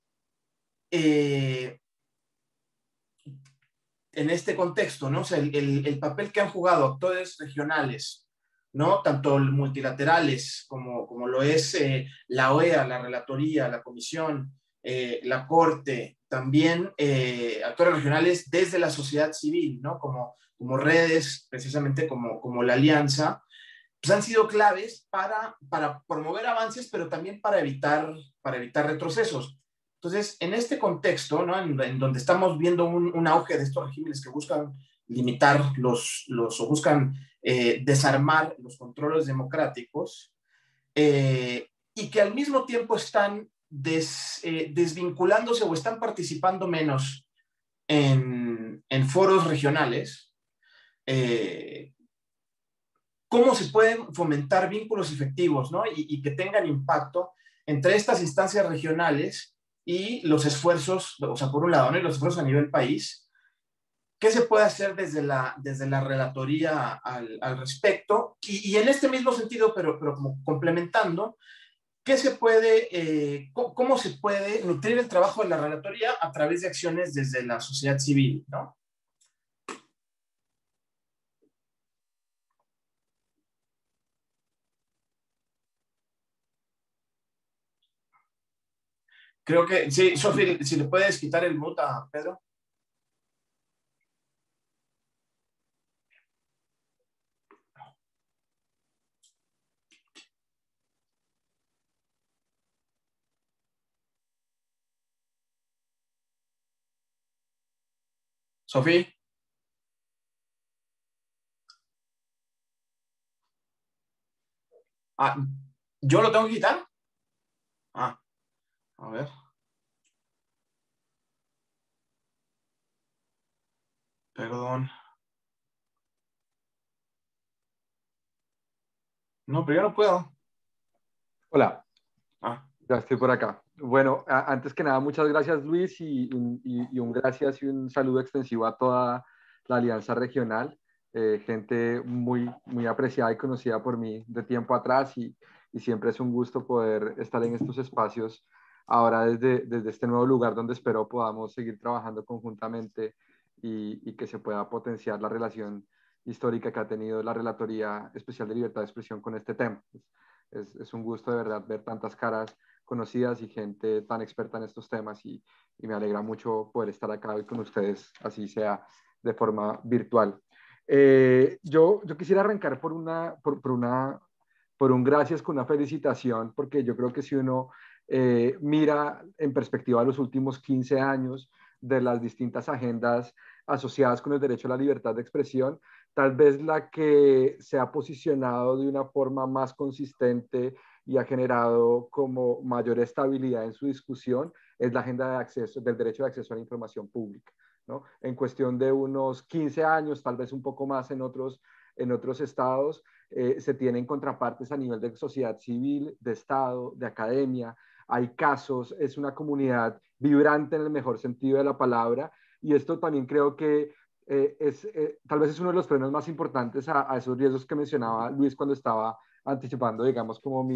en este contexto, ¿no? O sea, el papel que han jugado actores regionales, ¿no? Tanto multilaterales como lo es la OEA, la Relatoría, la Comisión, la Corte, también actores regionales desde la sociedad civil, ¿no? Como redes, precisamente como la Alianza, pues han sido claves para promover avances, pero también para evitar retrocesos. Entonces, en este contexto, ¿no? en donde estamos viendo un auge de estos regímenes que buscan limitar o buscan desarmar los controles democráticos, y que al mismo tiempo están desvinculándose o están participando menos en foros regionales, cómo se pueden fomentar vínculos efectivos, ¿no? y que tengan impacto entre estas instancias regionales y los esfuerzos, o sea, por un lado, ¿no? Y los esfuerzos a nivel país. ¿Qué se puede hacer desde la relatoría al respecto? Y en este mismo sentido, pero como complementando, ¿cómo se puede nutrir el trabajo de la relatoría a través de acciones desde la sociedad civil, ¿no? Creo que sí, Sofi, si le puedes quitar el mute a Pedro. Sofi. Ah, ¿yo lo tengo que quitar? Ah, a ver. Perdón. No, pero yo no puedo. Hola, Ah. ya estoy por acá. Bueno, antes que nada, muchas gracias Luis y un gracias y un saludo extensivo a toda la Alianza Regional, gente muy, muy apreciada y conocida por mí de tiempo atrás y siempre es un gusto poder estar en estos espacios ahora desde este nuevo lugar donde espero podamos seguir trabajando conjuntamente y que se pueda potenciar la relación histórica que ha tenido la Relatoría Especial de Libertad de Expresión con este tema. Es un gusto de verdad ver tantas caras conocidas y gente tan experta en estos temas y me alegra mucho poder estar acá hoy con ustedes, así sea de forma virtual. Yo quisiera arrancar por un gracias con una felicitación, porque yo creo que si uno mira en perspectiva los últimos 15 años de las distintas agendas asociadas con el derecho a la libertad de expresión, tal vez la que se ha posicionado de una forma más consistente y ha generado como mayor estabilidad en su discusión es la agenda de acceso, del derecho de acceso a la información pública, ¿no? En cuestión de unos 15 años, tal vez un poco más en otros estados, se tienen contrapartes a nivel de sociedad civil, de Estado, de academia. Hay casos, es una comunidad vibrante en el mejor sentido de la palabra y esto también creo que tal vez es uno de los frenos más importantes a esos riesgos que mencionaba Luis cuando estaba anticipando, digamos, como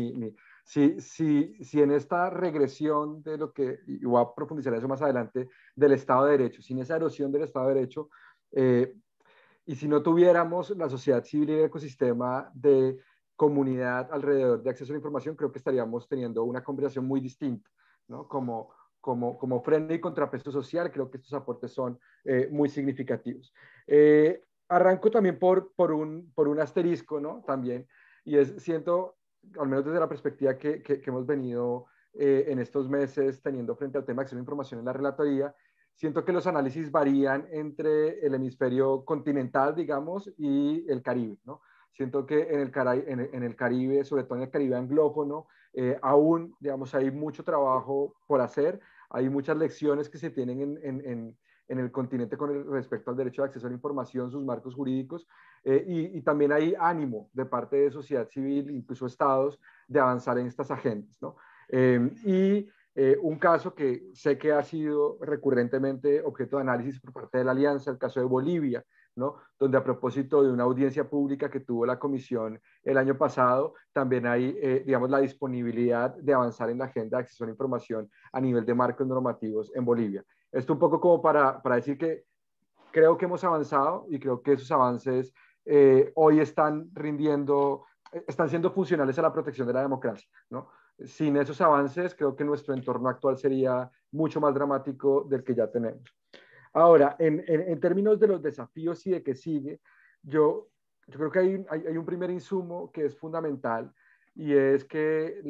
si en esta regresión de lo que, y voy a profundizar eso más adelante, del Estado de Derecho, sin esa erosión del Estado de Derecho, y si no tuviéramos la sociedad civil y el ecosistema de comunidad alrededor de acceso a la información, creo que estaríamos teniendo una conversación muy distinta, ¿no? Como freno y contrapeso social, creo que estos aportes son muy significativos. Arranco también por un asterisco, ¿no? También, y siento, al menos desde la perspectiva que hemos venido en estos meses teniendo frente al tema de acceso a la información en la relatoría, siento que los análisis varían entre el hemisferio continental, digamos, y el Caribe, ¿no? Siento que en el Caribe, sobre todo en el Caribe anglófono, aún, digamos, hay mucho trabajo por hacer. Hay muchas lecciones que se tienen en el continente con respecto al derecho de acceso a la información, sus marcos jurídicos, y también hay ánimo de parte de sociedad civil, incluso estados, de avanzar en estas agendas, ¿no? Un caso que sé que ha sido recurrentemente objeto de análisis por parte de la Alianza, el caso de Bolivia, ¿no? Donde a propósito de una audiencia pública que tuvo la comisión el año pasado, también hay, digamos, la disponibilidad de avanzar en la agenda de acceso a la información a nivel de marcos normativos en Bolivia. Esto un poco como para decir que creo que hemos avanzado y creo que esos avances hoy están siendo funcionales a la protección de la democracia, ¿no? Sin esos avances, creo que nuestro entorno actual sería mucho más dramático del que ya tenemos. Ahora, en términos de los desafíos y de qué sigue, yo creo que hay un primer insumo que es fundamental, y es que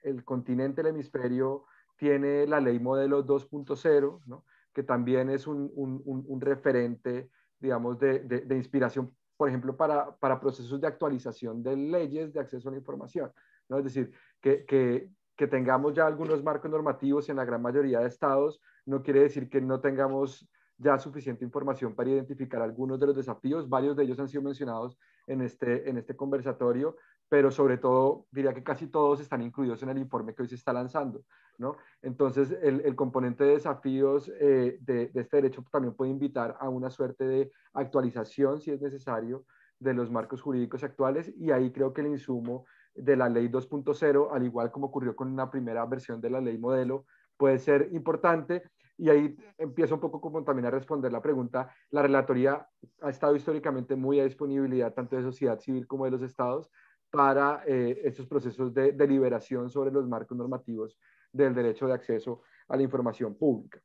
el continente, el hemisferio, tiene la ley modelo 2.0, ¿no? Que también es un referente, digamos, de inspiración, por ejemplo, para procesos de actualización de leyes de acceso a la información, ¿no? Es decir, que tengamos ya algunos marcos normativos en la gran mayoría de estados no quiere decir que no tengamos ya suficiente información para identificar algunos de los desafíos. Varios de ellos han sido mencionados en este conversatorio, pero sobre todo diría que casi todos están incluidos en el informe que hoy se está lanzando, ¿no? Entonces, el componente de desafíos de este derecho también puede invitar a una suerte de actualización, si es necesario, de los marcos jurídicos actuales, y ahí creo que el insumo de la ley 2.0, al igual como ocurrió con una primera versión de la ley modelo, puede ser importante. Y ahí empiezo un poco como también a responder la pregunta. La relatoría ha estado históricamente muy a disponibilidad tanto de sociedad civil como de los estados para estos procesos de deliberación sobre los marcos normativos del derecho de acceso a la información pública.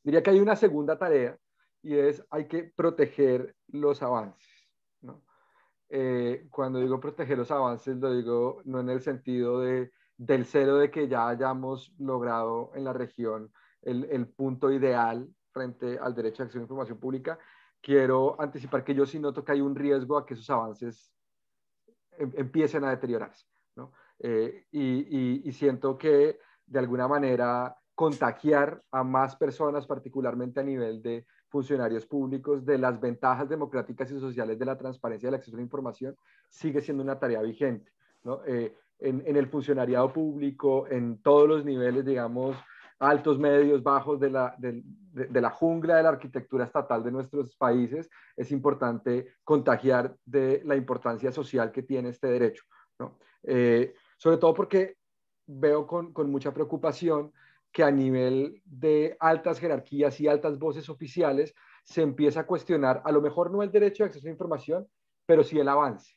Diría que hay una segunda tarea, y es hay que proteger los avances, ¿no? Cuando digo proteger los avances, lo digo no en el sentido del cero de que ya hayamos logrado en la región el punto ideal frente al derecho de acceso a la información pública. Quiero anticipar que yo sí noto que hay un riesgo a que esos avances empiecen a deteriorarse, ¿no? Y siento que de alguna manera contagiar a más personas, particularmente a nivel de funcionarios públicos, de las ventajas democráticas y sociales de la transparencia y del acceso a la información, sigue siendo una tarea vigente, ¿no? En el funcionariado público, en todos los niveles, digamos, altos, medios, bajos de la jungla de la arquitectura estatal de nuestros países, es importante contagiar de la importancia social que tiene este derecho, ¿no? Sobre todo porque veo con mucha preocupación que a nivel de altas jerarquías y altas voces oficiales se empieza a cuestionar, a lo mejor no el derecho de acceso a la información, pero sí el avance,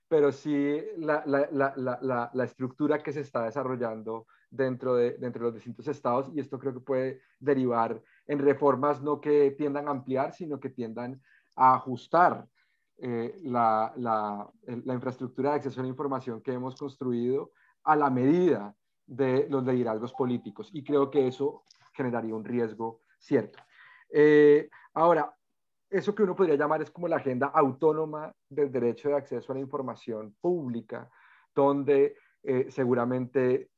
pero sí la estructura que se está desarrollando dentro de los distintos estados, y esto creo que puede derivar en reformas no que tiendan a ampliar, sino que tiendan a ajustar la infraestructura de acceso a la información que hemos construido a la medida de los liderazgos políticos, y creo que eso generaría un riesgo cierto. Ahora, eso que uno podría llamar es como la agenda autónoma del derecho de acceso a la información pública, donde seguramente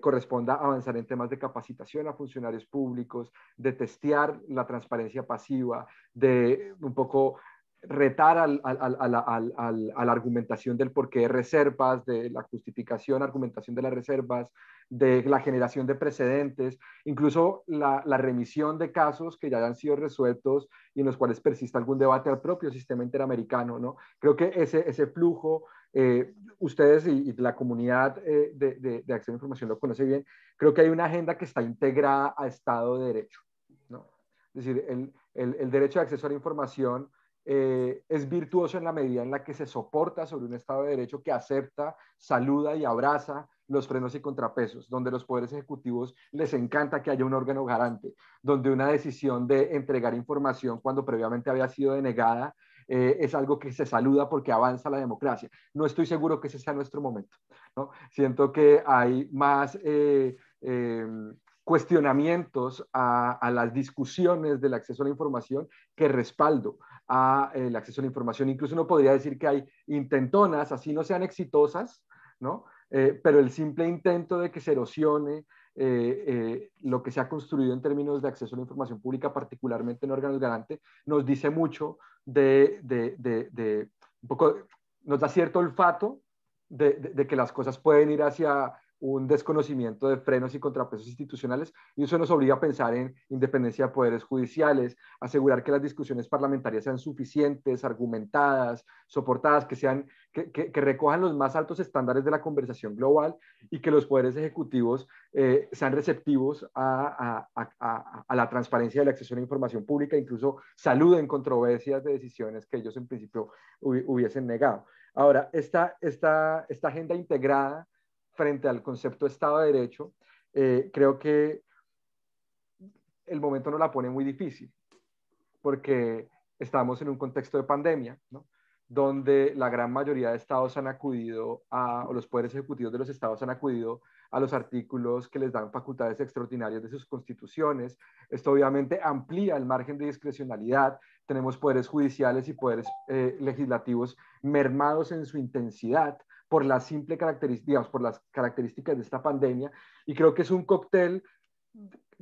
corresponda avanzar en temas de capacitación a funcionarios públicos, de testear la transparencia pasiva, de un poco retar a la argumentación del porqué de reservas, de la justificación, argumentación de las reservas, de la generación de precedentes, incluso la remisión de casos que ya hayan sido resueltos y en los cuales persista algún debate al propio sistema interamericano, ¿no? Creo que ese flujo, ustedes y la comunidad de acceso a la información lo conoce bien, creo que hay una agenda que está integrada a Estado de Derecho, ¿no? Es decir, el derecho de acceso a la información es virtuoso en la medida en la que se soporta sobre un Estado de Derecho que acepta, saluda y abraza los frenos y contrapesos, donde los poderes ejecutivos les encanta que haya un órgano garante, donde una decisión de entregar información cuando previamente había sido denegada es algo que se saluda porque avanza la democracia. No estoy seguro que ese sea nuestro momento, ¿no? Siento que hay más cuestionamientos a las discusiones del acceso a la información que respaldo al acceso a la información. Incluso uno podría decir que hay intentonas, así no sean exitosas, ¿no? Pero el simple intento de que se erosione lo que se ha construido en términos de acceso a la información pública, particularmente en órganos garante, nos dice mucho un poco, nos da cierto olfato de que las cosas pueden ir hacia un desconocimiento de frenos y contrapesos institucionales, y eso nos obliga a pensar en independencia de poderes judiciales, asegurar que las discusiones parlamentarias sean suficientes, argumentadas, soportadas, que recojan los más altos estándares de la conversación global, y que los poderes ejecutivos sean receptivos a la transparencia del acceso a la información pública, incluso saluden controversias de decisiones que ellos en principio hubiesen negado. Ahora, esta agenda integrada frente al concepto de Estado de Derecho, creo que el momento nos la pone muy difícil, porque estamos en un contexto de pandemia, ¿no?, donde la gran mayoría de estados han acudido o los poderes ejecutivos de los estados han acudido a los artículos que les dan facultades extraordinarias de sus constituciones. Esto obviamente amplía el margen de discrecionalidad. Tenemos poderes judiciales y poderes legislativos mermados en su intensidad por la simple característica, por las características de esta pandemia, y creo que es un cóctel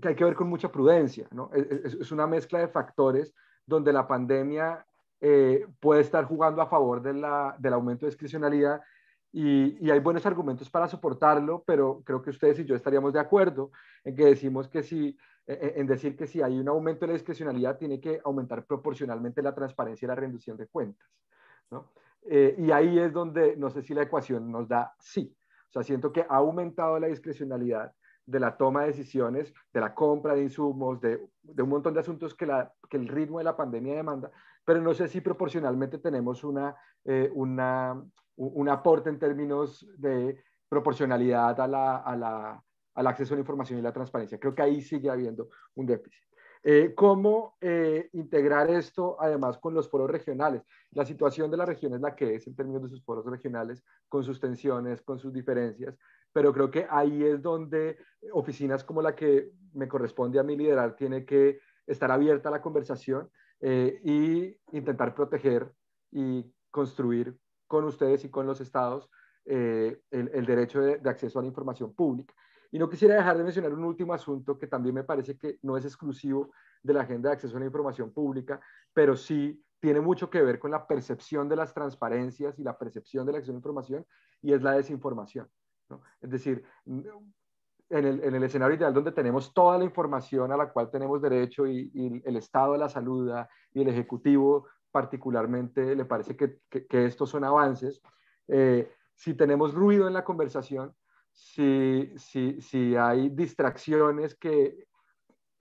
que hay que ver con mucha prudencia, ¿no? Es una mezcla de factores donde la pandemia puede estar jugando a favor del aumento de discrecionalidad, y hay buenos argumentos para soportarlo, pero creo que ustedes y yo estaríamos de acuerdo en que decimos que en decir que si hay un aumento de la discrecionalidad, tiene que aumentar proporcionalmente la transparencia y la rendición de cuentas, ¿no? Y ahí es donde no sé si la ecuación nos da sí. O sea, siento que ha aumentado la discrecionalidad de la toma de decisiones, de la compra de insumos, de un montón de asuntos que el ritmo de la pandemia demanda, pero no sé si proporcionalmente tenemos un aporte en términos de proporcionalidad al acceso a la información y la transparencia. Creo que ahí sigue habiendo un déficit. ¿Cómo integrar esto además con los foros regionales? La situación de la región es la que es en términos de sus foros regionales, con sus tensiones, con sus diferencias, pero creo que ahí es donde oficinas como la que me corresponde a mí liderar tiene que estar abierta a la conversación y intentar proteger y construir con ustedes y con los estados el derecho de acceso a la información pública. Y no quisiera dejar de mencionar un último asunto que también me parece que no es exclusivo de la agenda de acceso a la información pública, pero sí tiene mucho que ver con la percepción de las transparencias y la percepción de la acceso a la información, y es la desinformación, ¿no? Es decir, en el escenario ideal donde tenemos toda la información a la cual tenemos derecho y el estado de la salud y el ejecutivo particularmente le parece que estos son avances, si tenemos ruido en la conversación, si hay distracciones que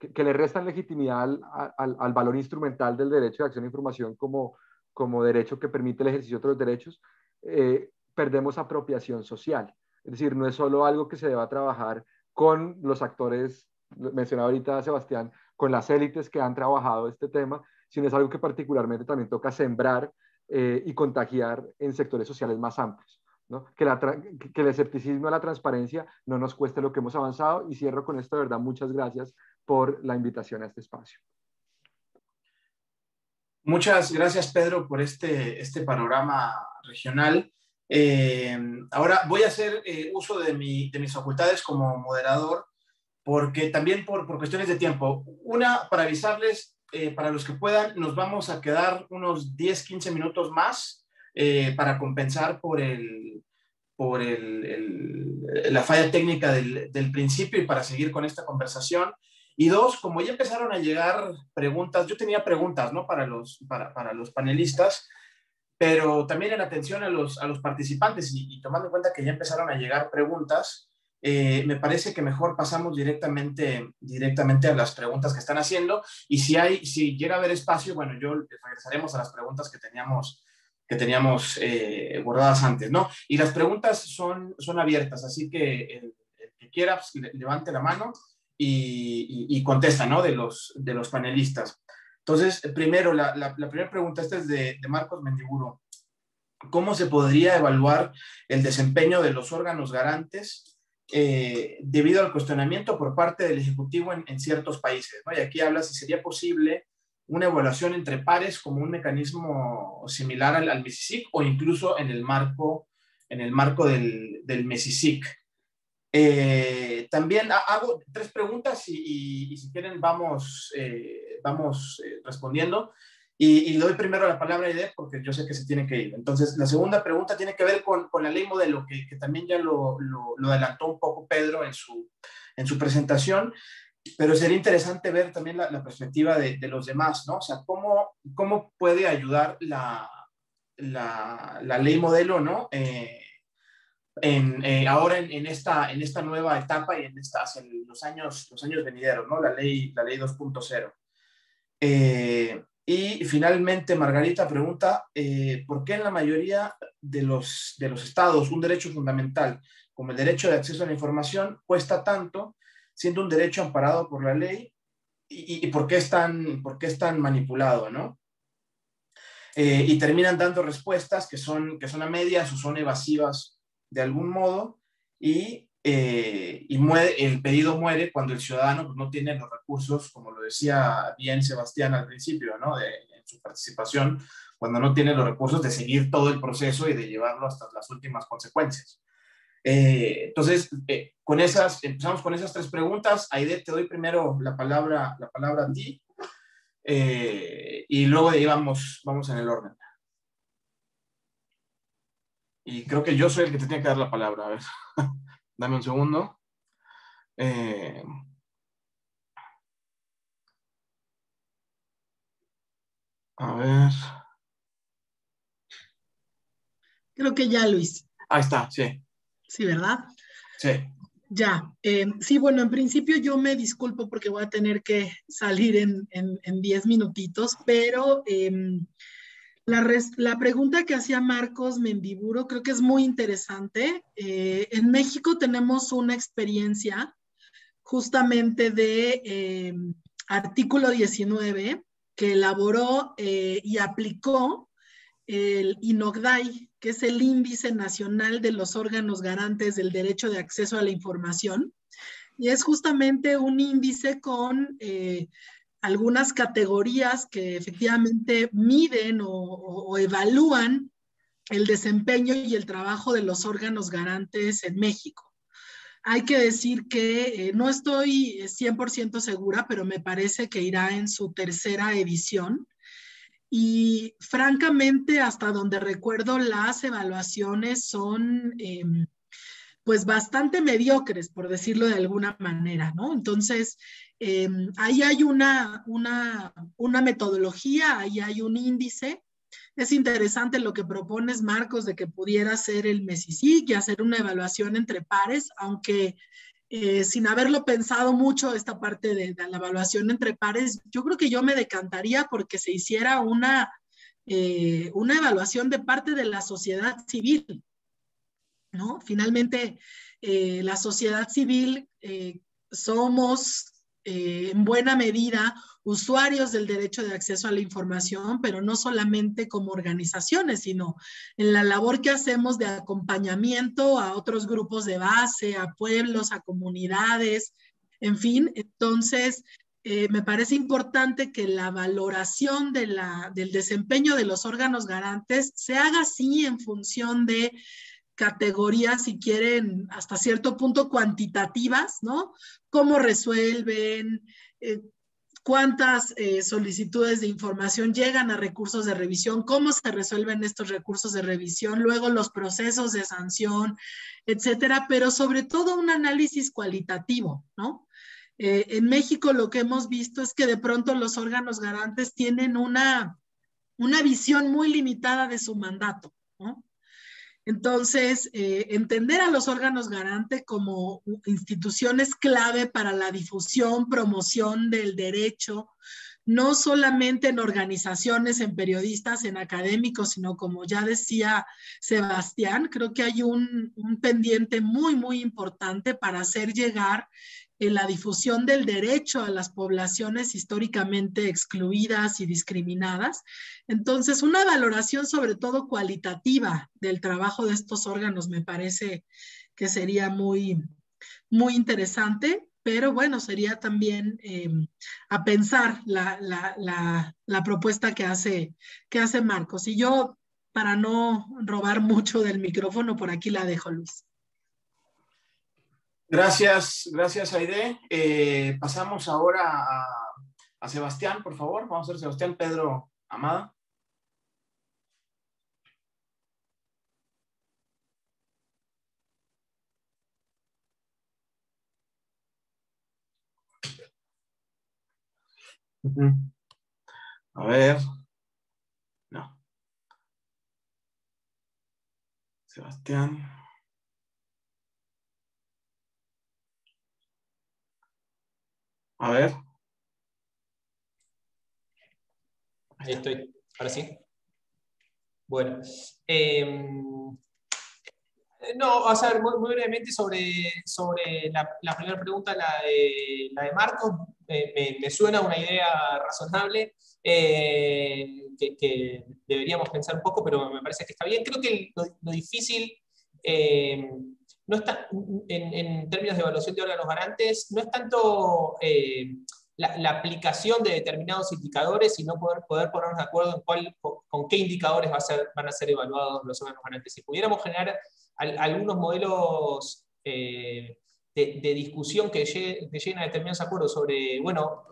le restan legitimidad al valor instrumental del derecho de acceso a la información como derecho que permite el ejercicio de otros derechos, perdemos apropiación social. Es decir, no es solo algo que se deba trabajar con los actores, mencionaba ahorita Sebastián, con las élites que han trabajado este tema, sino es algo que particularmente también toca sembrar y contagiar en sectores sociales más amplios, ¿no? Que el escepticismo a la transparencia no nos cueste lo que hemos avanzado. Y cierro con esto, de verdad, muchas gracias por la invitación a este espacio. Muchas gracias, Pedro, por este panorama regional. Ahora voy a hacer uso de mis facultades como moderador, porque también por cuestiones de tiempo. Una, para avisarles, para los que puedan, nos vamos a quedar unos 10-15 minutos más para compensar por la falla técnica del principio y para seguir con esta conversación. Y dos, como ya empezaron a llegar preguntas, yo tenía preguntas, ¿no?, para los panelistas, pero también en atención a los participantes y tomando en cuenta que ya empezaron a llegar preguntas, me parece que mejor pasamos directamente a las preguntas que están haciendo, y si llega a haber espacio, bueno, regresaremos a las preguntas que teníamos guardadas antes, ¿no? Y las preguntas son abiertas, así que el que quiera, pues, levante la mano y contesta, ¿no?, de los panelistas. Entonces, primero, la primera pregunta, esta es de Marcos Mendiburo. ¿Cómo se podría evaluar el desempeño de los órganos garantes debido al cuestionamiento por parte del Ejecutivo en ciertos países, ¿no? Y aquí habla si sería posible una evaluación entre pares como un mecanismo similar al MESISIC, o incluso en el marco del MESISIC. También hago 3 preguntas y si quieren vamos respondiendo. Y le doy primero la palabra a Aide porque yo sé que se tiene que ir. Entonces, la segunda pregunta tiene que ver con la ley modelo, que también ya lo adelantó un poco Pedro en su presentación, pero sería interesante ver también la perspectiva de los demás, ¿no? O sea, ¿cómo puede ayudar la ley modelo, ¿no? Ahora en esta nueva etapa y hacia los años venideros, ¿no? La ley 2.0. Y finalmente, Margarita pregunta, ¿por qué en la mayoría de los estados un derecho fundamental como el derecho de acceso a la información cuesta tanto, siendo un derecho amparado por la ley, y por qué es tan manipulado, ¿no? Y terminan dando respuestas que son a medias o son evasivas de algún modo, y el pedido muere cuando el ciudadano pues, no tiene los recursos, como lo decía bien Sebastián al principio, ¿no? En su participación, cuando no tiene los recursos de seguir todo el proceso y de llevarlo hasta las últimas consecuencias. Entonces, empezamos con esas 3 preguntas. Aide, te doy primero la palabra a ti, y luego de ahí vamos en el orden. Y creo que yo soy el que te tiene que dar la palabra. A ver, dame un segundo. A ver. Creo que ya, Luis. Ahí está, sí. Sí, ¿verdad? Sí. Ya. Sí, bueno, en principio yo me disculpo porque voy a tener que salir en 10 minutitos, pero la pregunta que hacía Marcos Mendiburo creo que es muy interesante. En México tenemos una experiencia justamente de artículo 19 que elaboró y aplicó el INOGDAI, que es el Índice Nacional de los Órganos Garantes del Derecho de Acceso a la Información, y es justamente un índice con algunas categorías que efectivamente miden o evalúan el desempeño y el trabajo de los órganos garantes en México. Hay que decir que no estoy 100% segura, pero me parece que irá en su 3ª edición. Y francamente, hasta donde recuerdo, las evaluaciones son pues bastante mediocres, por decirlo de alguna manera, ¿no? Entonces, ahí hay una metodología, ahí hay un índice. Es interesante lo que propones, Marcos, de que pudiera ser el MESICIC y hacer una evaluación entre pares, aunque sin haberlo pensado mucho, esta parte de la evaluación entre pares, yo creo que yo me decantaría porque se hiciera una evaluación de parte de la sociedad civil, ¿no? Finalmente, la sociedad civil somos en buena medida usuarios del derecho de acceso a la información, pero no solamente como organizaciones, sino en la labor que hacemos de acompañamiento a otros grupos de base, a pueblos, a comunidades, en fin. Entonces, me parece importante que la valoración del desempeño de los órganos garantes se haga así en función de categorías, si quieren, hasta cierto punto cuantitativas, ¿no? ¿Cómo resuelven? ¿Cuántas solicitudes de información llegan a recursos de revisión? ¿Cómo se resuelven estos recursos de revisión? Luego los procesos de sanción, etcétera, pero sobre todo un análisis cualitativo, ¿no? En México lo que hemos visto es que de pronto los órganos garantes tienen una visión muy limitada de su mandato, ¿no? Entonces, entender a los órganos garantes como instituciones clave para la difusión, promoción del derecho, no solamente en organizaciones, en periodistas, en académicos, sino como ya decía Sebastián, creo que hay un pendiente muy, muy importante para hacer llegar la difusión del derecho a las poblaciones históricamente excluidas y discriminadas. Entonces, una valoración sobre todo cualitativa del trabajo de estos órganos me parece que sería muy, muy interesante, pero bueno, sería también a pensar la propuesta que hace Marcos. Y yo, para no robar mucho del micrófono, por aquí la dejo, Luis. Gracias, Aide. Pasamos ahora a Sebastián, por favor. Vamos a ver, Sebastián Pedro Amada. A ver. No. Sebastián. A ver. Ahí estoy. Ahora sí. Bueno. No, o sea, muy brevemente sobre la primera pregunta, la de Marcos, me suena una idea razonable que deberíamos pensar un poco, pero me parece que está bien. Creo que lo difícil no está, en términos de evaluación de órganos garantes, no es tanto la aplicación de determinados indicadores, sino poder ponernos de acuerdo en con qué indicadores van a ser evaluados los órganos garantes. Si pudiéramos generar algunos modelos de discusión que lleguen a determinados acuerdos sobre, bueno,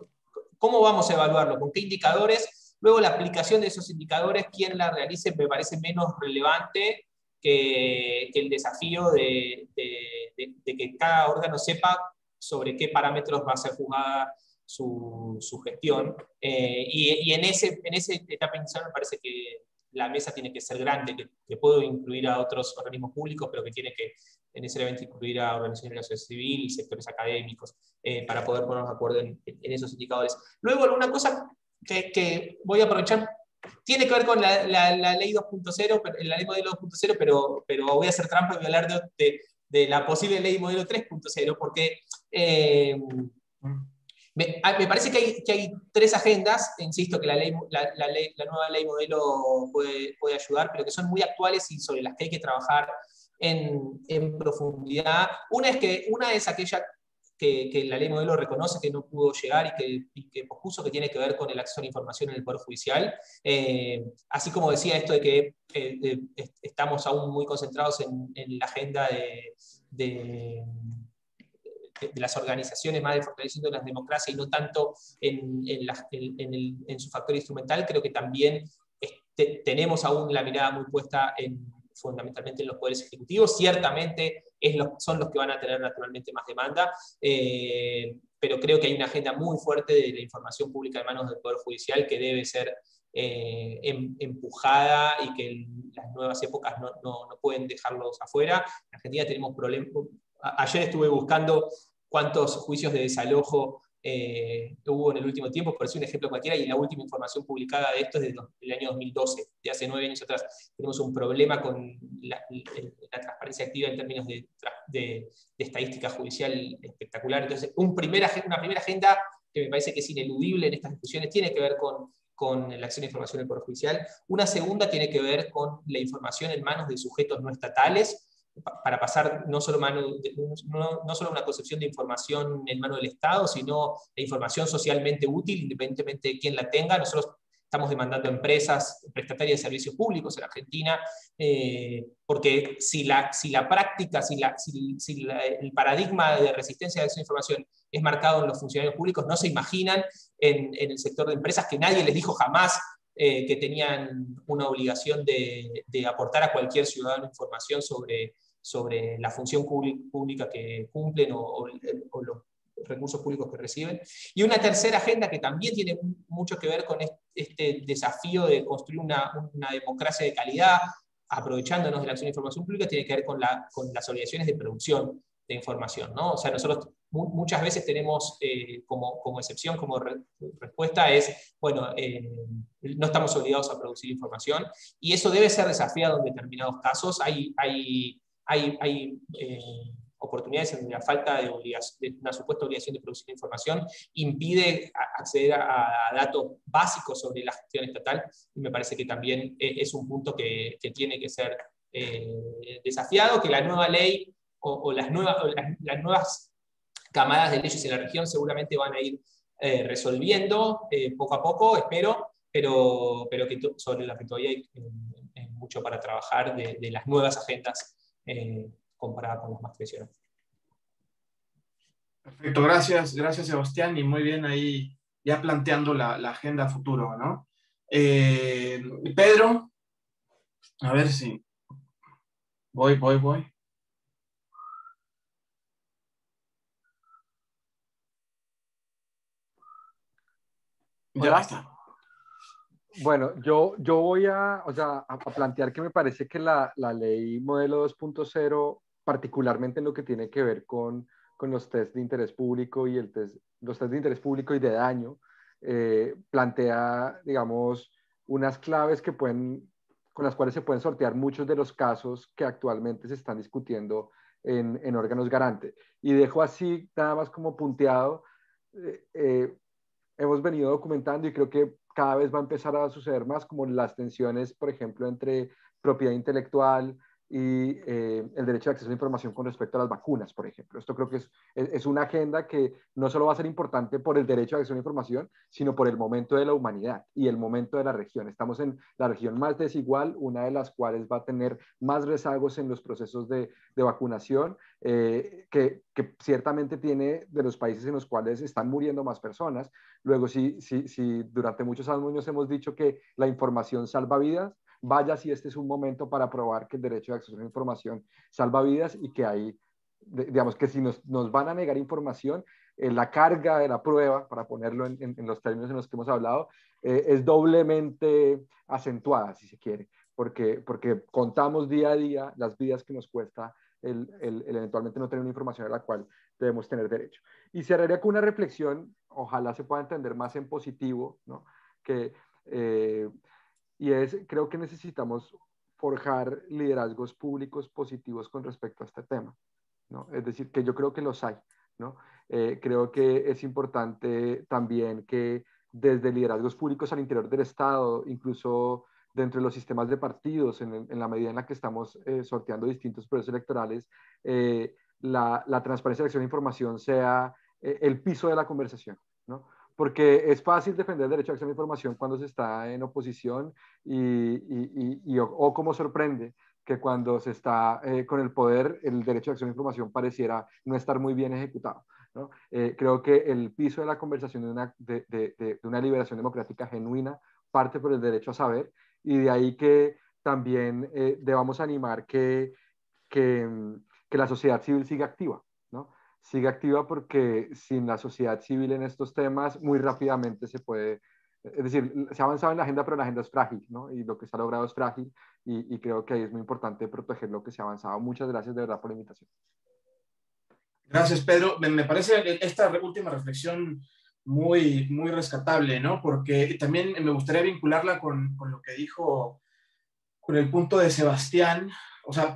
cómo vamos a evaluarlo, con qué indicadores, luego la aplicación de esos indicadores, quién la realice, me parece menos relevante que el desafío de que cada órgano sepa sobre qué parámetros va a ser juzgada su gestión. Y en ese etapa inicial me parece que la mesa tiene que ser grande, que puedo incluir a otros organismos públicos, pero que tiene que necesariamente incluir a organizaciones de la sociedad civil y sectores académicos, para poder ponernos de acuerdo en esos indicadores. Luego, alguna cosa que voy a aprovechar, tiene que ver con la ley 2.0, la ley modelo 2.0, pero voy a hacer trampa y voy a hablar de la posible ley modelo 3.0, porque me parece que hay tres agendas, insisto que la nueva ley modelo puede ayudar, pero que son muy actuales y sobre las que hay que trabajar en profundidad. Una es aquella que la ley modelo reconoce que no pudo llegar y que pospuso, que tiene que ver con el acceso a la información en el Poder Judicial. Así como decía esto de que estamos aún muy concentrados en la agenda de las organizaciones más de fortalecimiento de las democracias y no tanto en su factor instrumental, creo que también tenemos aún la mirada muy puesta fundamentalmente en los poderes ejecutivos. Ciertamente son los que van a tener naturalmente más demanda, pero creo que hay una agenda muy fuerte de la información pública en manos del Poder Judicial que debe ser empujada y que las nuevas épocas no pueden dejarlos afuera. En Argentina tenemos problemas. Ayer estuve buscando cuántos juicios de desalojo hubo en el último tiempo, por decir un ejemplo cualquiera, y la última información publicada de esto es del año 2012, de hace 9 años atrás. Tenemos un problema con la transparencia activa en términos de estadística judicial espectacular. Entonces, una primera agenda que me parece que es ineludible en estas discusiones tiene que ver con la acción de información del Poder Judicial. Una segunda tiene que ver con la información en manos de sujetos no estatales, para pasar no solo una concepción de información en manos del Estado, sino de información socialmente útil, independientemente de quién la tenga. Nosotros estamos demandando a empresas prestatarias de servicios públicos en Argentina, porque si la práctica, el paradigma de resistencia a esa información es marcado en los funcionarios públicos, no se imaginan en el sector de empresas, que nadie les dijo jamás que tenían una obligación de aportar a cualquier ciudadano información sobre la función pública que cumplen o los recursos públicos que reciben. Y una tercera agenda que también tiene mucho que ver con este desafío de construir una democracia de calidad, aprovechándonos de la acción de información pública, tiene que ver con las obligaciones de producción de información, ¿no? O sea, nosotros muchas veces tenemos como excepción, como respuesta es, bueno, no estamos obligados a producir información, y eso debe ser desafiado en determinados casos. Hay oportunidades en donde la falta de una supuesta obligación de producir información impide acceder a datos básicos sobre la gestión estatal, y me parece que también es un punto que tiene que ser desafiado, que la nueva ley o las nuevas camadas de leyes en la región seguramente van a ir resolviendo poco a poco, espero, pero que sobre la que todavía hay mucho para trabajar de las nuevas agendas comparada con las más tradicionales. Perfecto, gracias, gracias Sebastián, y muy bien ahí ya planteando la agenda futuro, ¿no? Pedro, a ver si voy. Ya está. Bueno, yo voy o sea, a plantear que me parece que la ley modelo 2.0, particularmente en lo que tiene que ver con los test de interés público y los test de interés público y de daño, plantea, digamos, unas claves con las cuales se pueden sortear muchos de los casos que actualmente se están discutiendo en órganos garante. Y dejo así, nada más como punteado, hemos venido documentando y creo que cada vez va a empezar a suceder más, como las tensiones, por ejemplo, entre propiedad intelectual y el derecho de acceso a la información con respecto a las vacunas, por ejemplo. Esto creo que es una agenda que no solo va a ser importante por el derecho de acceso a la información, sino por el momento de la humanidad y el momento de la región. Estamos en la región más desigual, una de las cuales va a tener más rezagos en los procesos de vacunación, que ciertamente tiene de los países en los cuales están muriendo más personas. Luego, si durante muchos años hemos dicho que la información salva vidas, vaya si este es un momento para probar que el derecho de acceso a la información salva vidas y que hay, digamos, que si nos van a negar información, la carga de la prueba, para ponerlo en los términos en los que hemos hablado, es doblemente acentuada, si se quiere, porque contamos día a día las vidas que nos cuesta el eventualmente no tener una información a la cual debemos tener derecho. Y cerraría con una reflexión, ojalá se pueda entender más en positivo, ¿no? Creo que necesitamos forjar liderazgos públicos positivos con respecto a este tema, ¿no? Es decir, que yo creo que los hay, ¿no? Creo que es importante también que desde liderazgos públicos al interior del Estado, incluso dentro de los sistemas de partidos, en la medida en la que estamos sorteando distintos procesos electorales, la transparencia de acceso a la información sea el piso de la conversación, ¿no? Porque es fácil defender el derecho a acceso a la información cuando se está en oposición o como sorprende que cuando se está con el poder, el derecho a acceso a la información pareciera no estar muy bien ejecutado, ¿no? Creo que el piso de la conversación de una liberación democrática genuina parte por el derecho a saber, y de ahí que también debamos animar que la sociedad civil siga activa, ¿no? Siga activa, porque sin la sociedad civil en estos temas muy rápidamente se puede, es decir, se ha avanzado en la agenda, pero la agenda es frágil, ¿no? Y lo que se ha logrado es frágil, y creo que ahí es muy importante proteger lo que se ha avanzado. Muchas gracias de verdad por la invitación. Gracias, Pedro. Me parece esta última reflexión muy, muy rescatable, ¿no? Porque también me gustaría vincularla con lo que dijo, con el punto de Sebastián. O sea,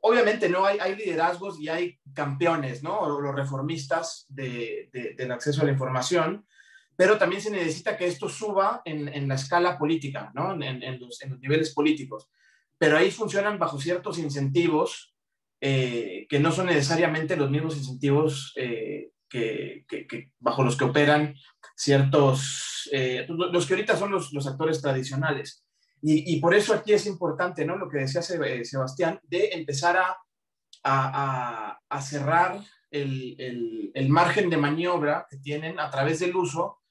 obviamente, ¿no? Hay liderazgos y hay campeones, ¿no? O los reformistas del acceso a la información, pero también se necesita que esto suba en la escala política, ¿no? En los niveles políticos. Pero ahí funcionan bajo ciertos incentivos que no son necesariamente los mismos incentivos bajo los que operan ciertos, los que ahorita son los actores tradicionales. Y por eso aquí es importante, ¿no? Lo que decía Sebastián, de empezar a cerrar el margen de maniobra que tienen a través del uso,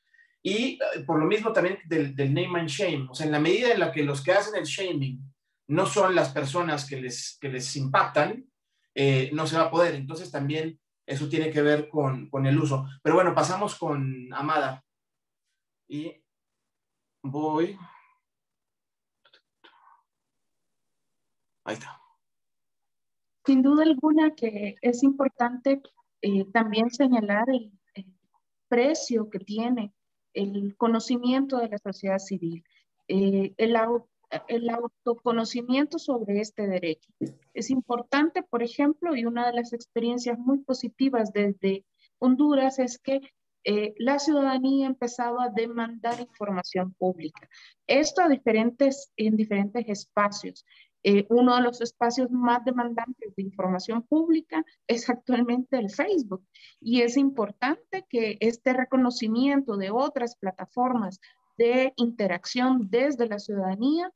y por lo mismo también del name and shame. O sea, en la medida en la que los que hacen el shaming no son las personas que les impactan, no se va a poder. Entonces también eso tiene que ver con el uso. Pero bueno, pasamos con Amada. Y voy... Ahí está. Sin duda alguna que es importante también señalar el precio que tiene el conocimiento de la sociedad civil, el autoconocimiento sobre este derecho. Es importante, por ejemplo, y una de las experiencias muy positivas desde Honduras es que la ciudadanía ha empezado a demandar información pública. Esto en diferentes espacios. Uno de los espacios más demandantes de información pública es actualmente el Facebook, y es importante que este reconocimiento de otras plataformas de interacción desde la ciudadanía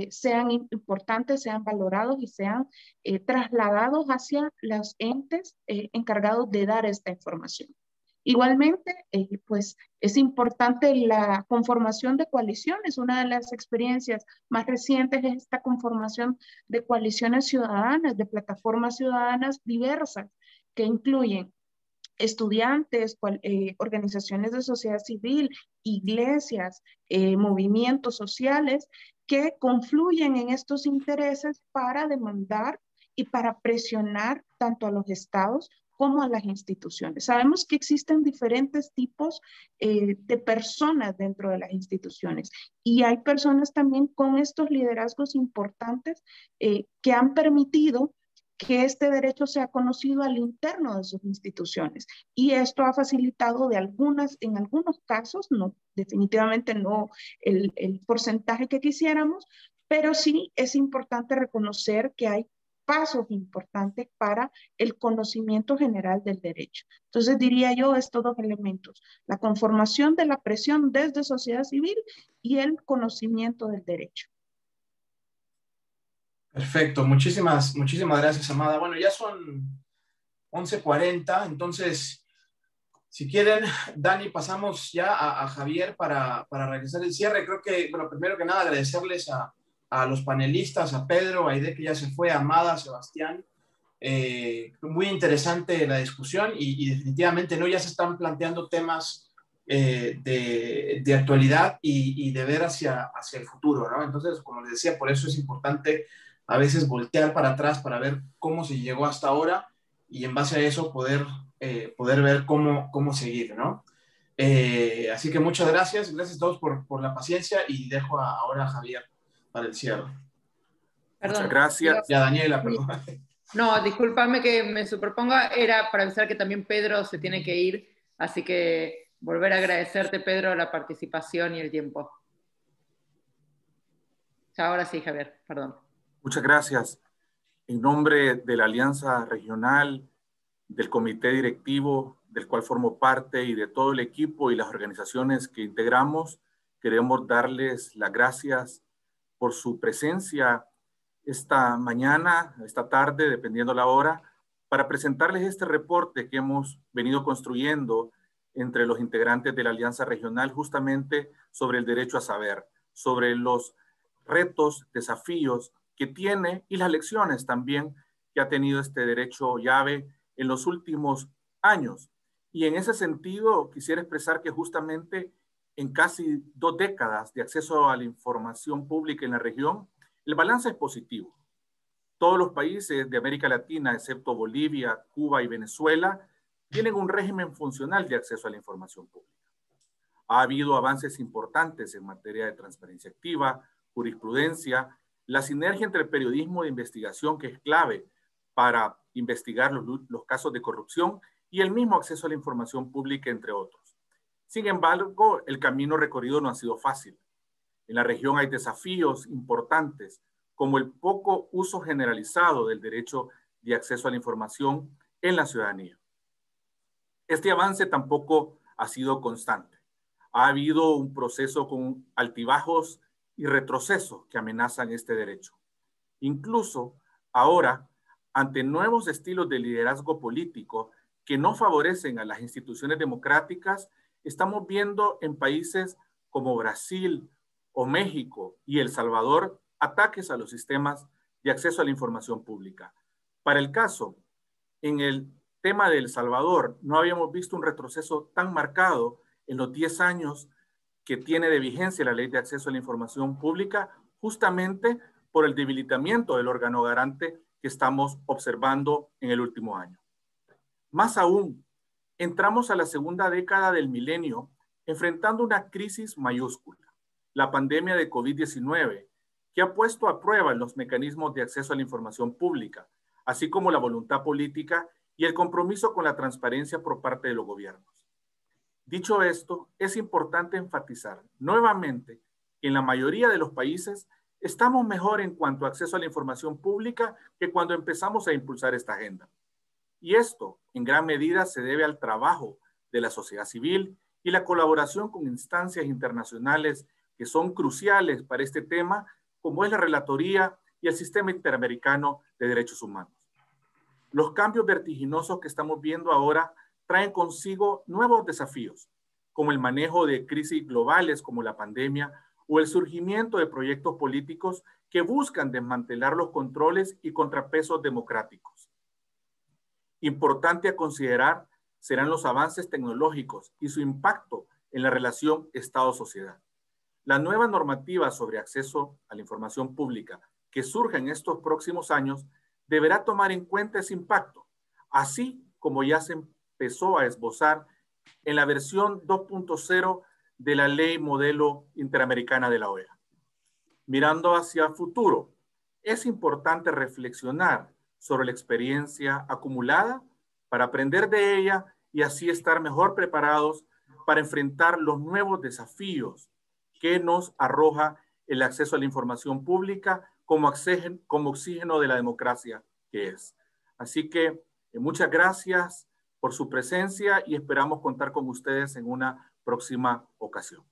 sean importantes, sean valorados y sean trasladados hacia los entes encargados de dar esta información. Igualmente, pues es importante la conformación de coaliciones. Una de las experiencias más recientes es esta conformación de coaliciones ciudadanas, de plataformas ciudadanas diversas, que incluyen estudiantes, organizaciones de sociedad civil, iglesias, movimientos sociales, que confluyen en estos intereses para demandar y para presionar tanto a los estados como a las instituciones. Sabemos que existen diferentes tipos de personas dentro de las instituciones y hay personas también con estos liderazgos importantes que han permitido que este derecho sea conocido al interno de sus instituciones. Y esto ha facilitado en algunos casos, no, definitivamente no el porcentaje que quisiéramos, pero sí es importante reconocer que hay pasos importantes para el conocimiento general del derecho. Entonces diría yo estos dos elementos, la conformación de la presión desde sociedad civil y el conocimiento del derecho. Perfecto, muchísimas gracias, Amada. Bueno, ya son 11:40, entonces, si quieren, Dani, pasamos ya a Javier para realizar el cierre. Creo que, bueno, primero que nada, agradecerles a los panelistas, a Pedro, a Aide, que ya se fue, a Amada, a Sebastián. Muy interesante la discusión y definitivamente, ¿no? Ya se están planteando temas de actualidad y de ver hacia el futuro, ¿no? Entonces, como les decía, por eso es importante a veces voltear para atrás para ver cómo se llegó hasta ahora y en base a eso poder ver cómo seguir, ¿no? Así que muchas gracias a todos por la paciencia y dejo ahora a Javier para el cierre. Perdón, muchas gracias. Y a Daniela, perdón. No, discúlpame que me superponga, era para avisar que también Pedro se tiene que ir, así que volver a agradecerte, Pedro, la participación y el tiempo. Ahora sí, Javier, perdón. Muchas gracias. En nombre de la Alianza Regional, del Comité Directivo, del cual formo parte, y de todo el equipo y las organizaciones que integramos, queremos darles las gracias por su presencia esta mañana, esta tarde, dependiendo la hora, para presentarles este reporte que hemos venido construyendo entre los integrantes de la Alianza Regional, justamente sobre el derecho a saber, sobre los retos, desafíos que tiene y las lecciones también que ha tenido este derecho llave en los últimos años. Y en ese sentido quisiera expresar que justamente en casi 2 décadas de acceso a la información pública en la región, el balance es positivo. Todos los países de América Latina, excepto Bolivia, Cuba y Venezuela, tienen un régimen funcional de acceso a la información pública. Ha habido avances importantes en materia de transparencia activa, jurisprudencia, la sinergia entre el periodismo de investigación, que es clave para investigar los casos de corrupción, y el mismo acceso a la información pública, entre otros. Sin embargo, el camino recorrido no ha sido fácil. En la región hay desafíos importantes, como el poco uso generalizado del derecho de acceso a la información en la ciudadanía. Este avance tampoco ha sido constante. Ha habido un proceso con altibajos y retrocesos que amenazan este derecho. Incluso ahora, ante nuevos estilos de liderazgo político que no favorecen a las instituciones democráticas, estamos viendo en países como Brasil o México y El Salvador ataques a los sistemas de acceso a la información pública. Para el caso, en el tema de El Salvador, no habíamos visto un retroceso tan marcado en los 10 años que tiene de vigencia la Ley de Acceso a la Información Pública, justamente por el debilitamiento del órgano garante que estamos observando en el último año. Más aún, entramos a la segunda década del milenio enfrentando una crisis mayúscula, la pandemia de COVID-19, que ha puesto a prueba los mecanismos de acceso a la información pública, así como la voluntad política y el compromiso con la transparencia por parte de los gobiernos. Dicho esto, es importante enfatizar nuevamente que en la mayoría de los países estamos mejor en cuanto a acceso a la información pública que cuando empezamos a impulsar esta agenda. Y esto, en gran medida, se debe al trabajo de la sociedad civil y la colaboración con instancias internacionales que son cruciales para este tema, como es la Relatoría y el Sistema Interamericano de Derechos Humanos. Los cambios vertiginosos que estamos viendo ahora traen consigo nuevos desafíos, como el manejo de crisis globales como la pandemia o el surgimiento de proyectos políticos que buscan desmantelar los controles y contrapesos democráticos. Importante a considerar serán los avances tecnológicos y su impacto en la relación Estado-sociedad. La nueva normativa sobre acceso a la información pública que surja en estos próximos años deberá tomar en cuenta ese impacto, así como ya se empezó a esbozar en la versión 2.0 de la Ley Modelo Interamericana de la OEA. Mirando hacia el futuro, es importante reflexionar sobre la experiencia acumulada para aprender de ella y así estar mejor preparados para enfrentar los nuevos desafíos que nos arroja el acceso a la información pública como oxígeno de la democracia que es. Así que muchas gracias por su presencia y esperamos contar con ustedes en una próxima ocasión.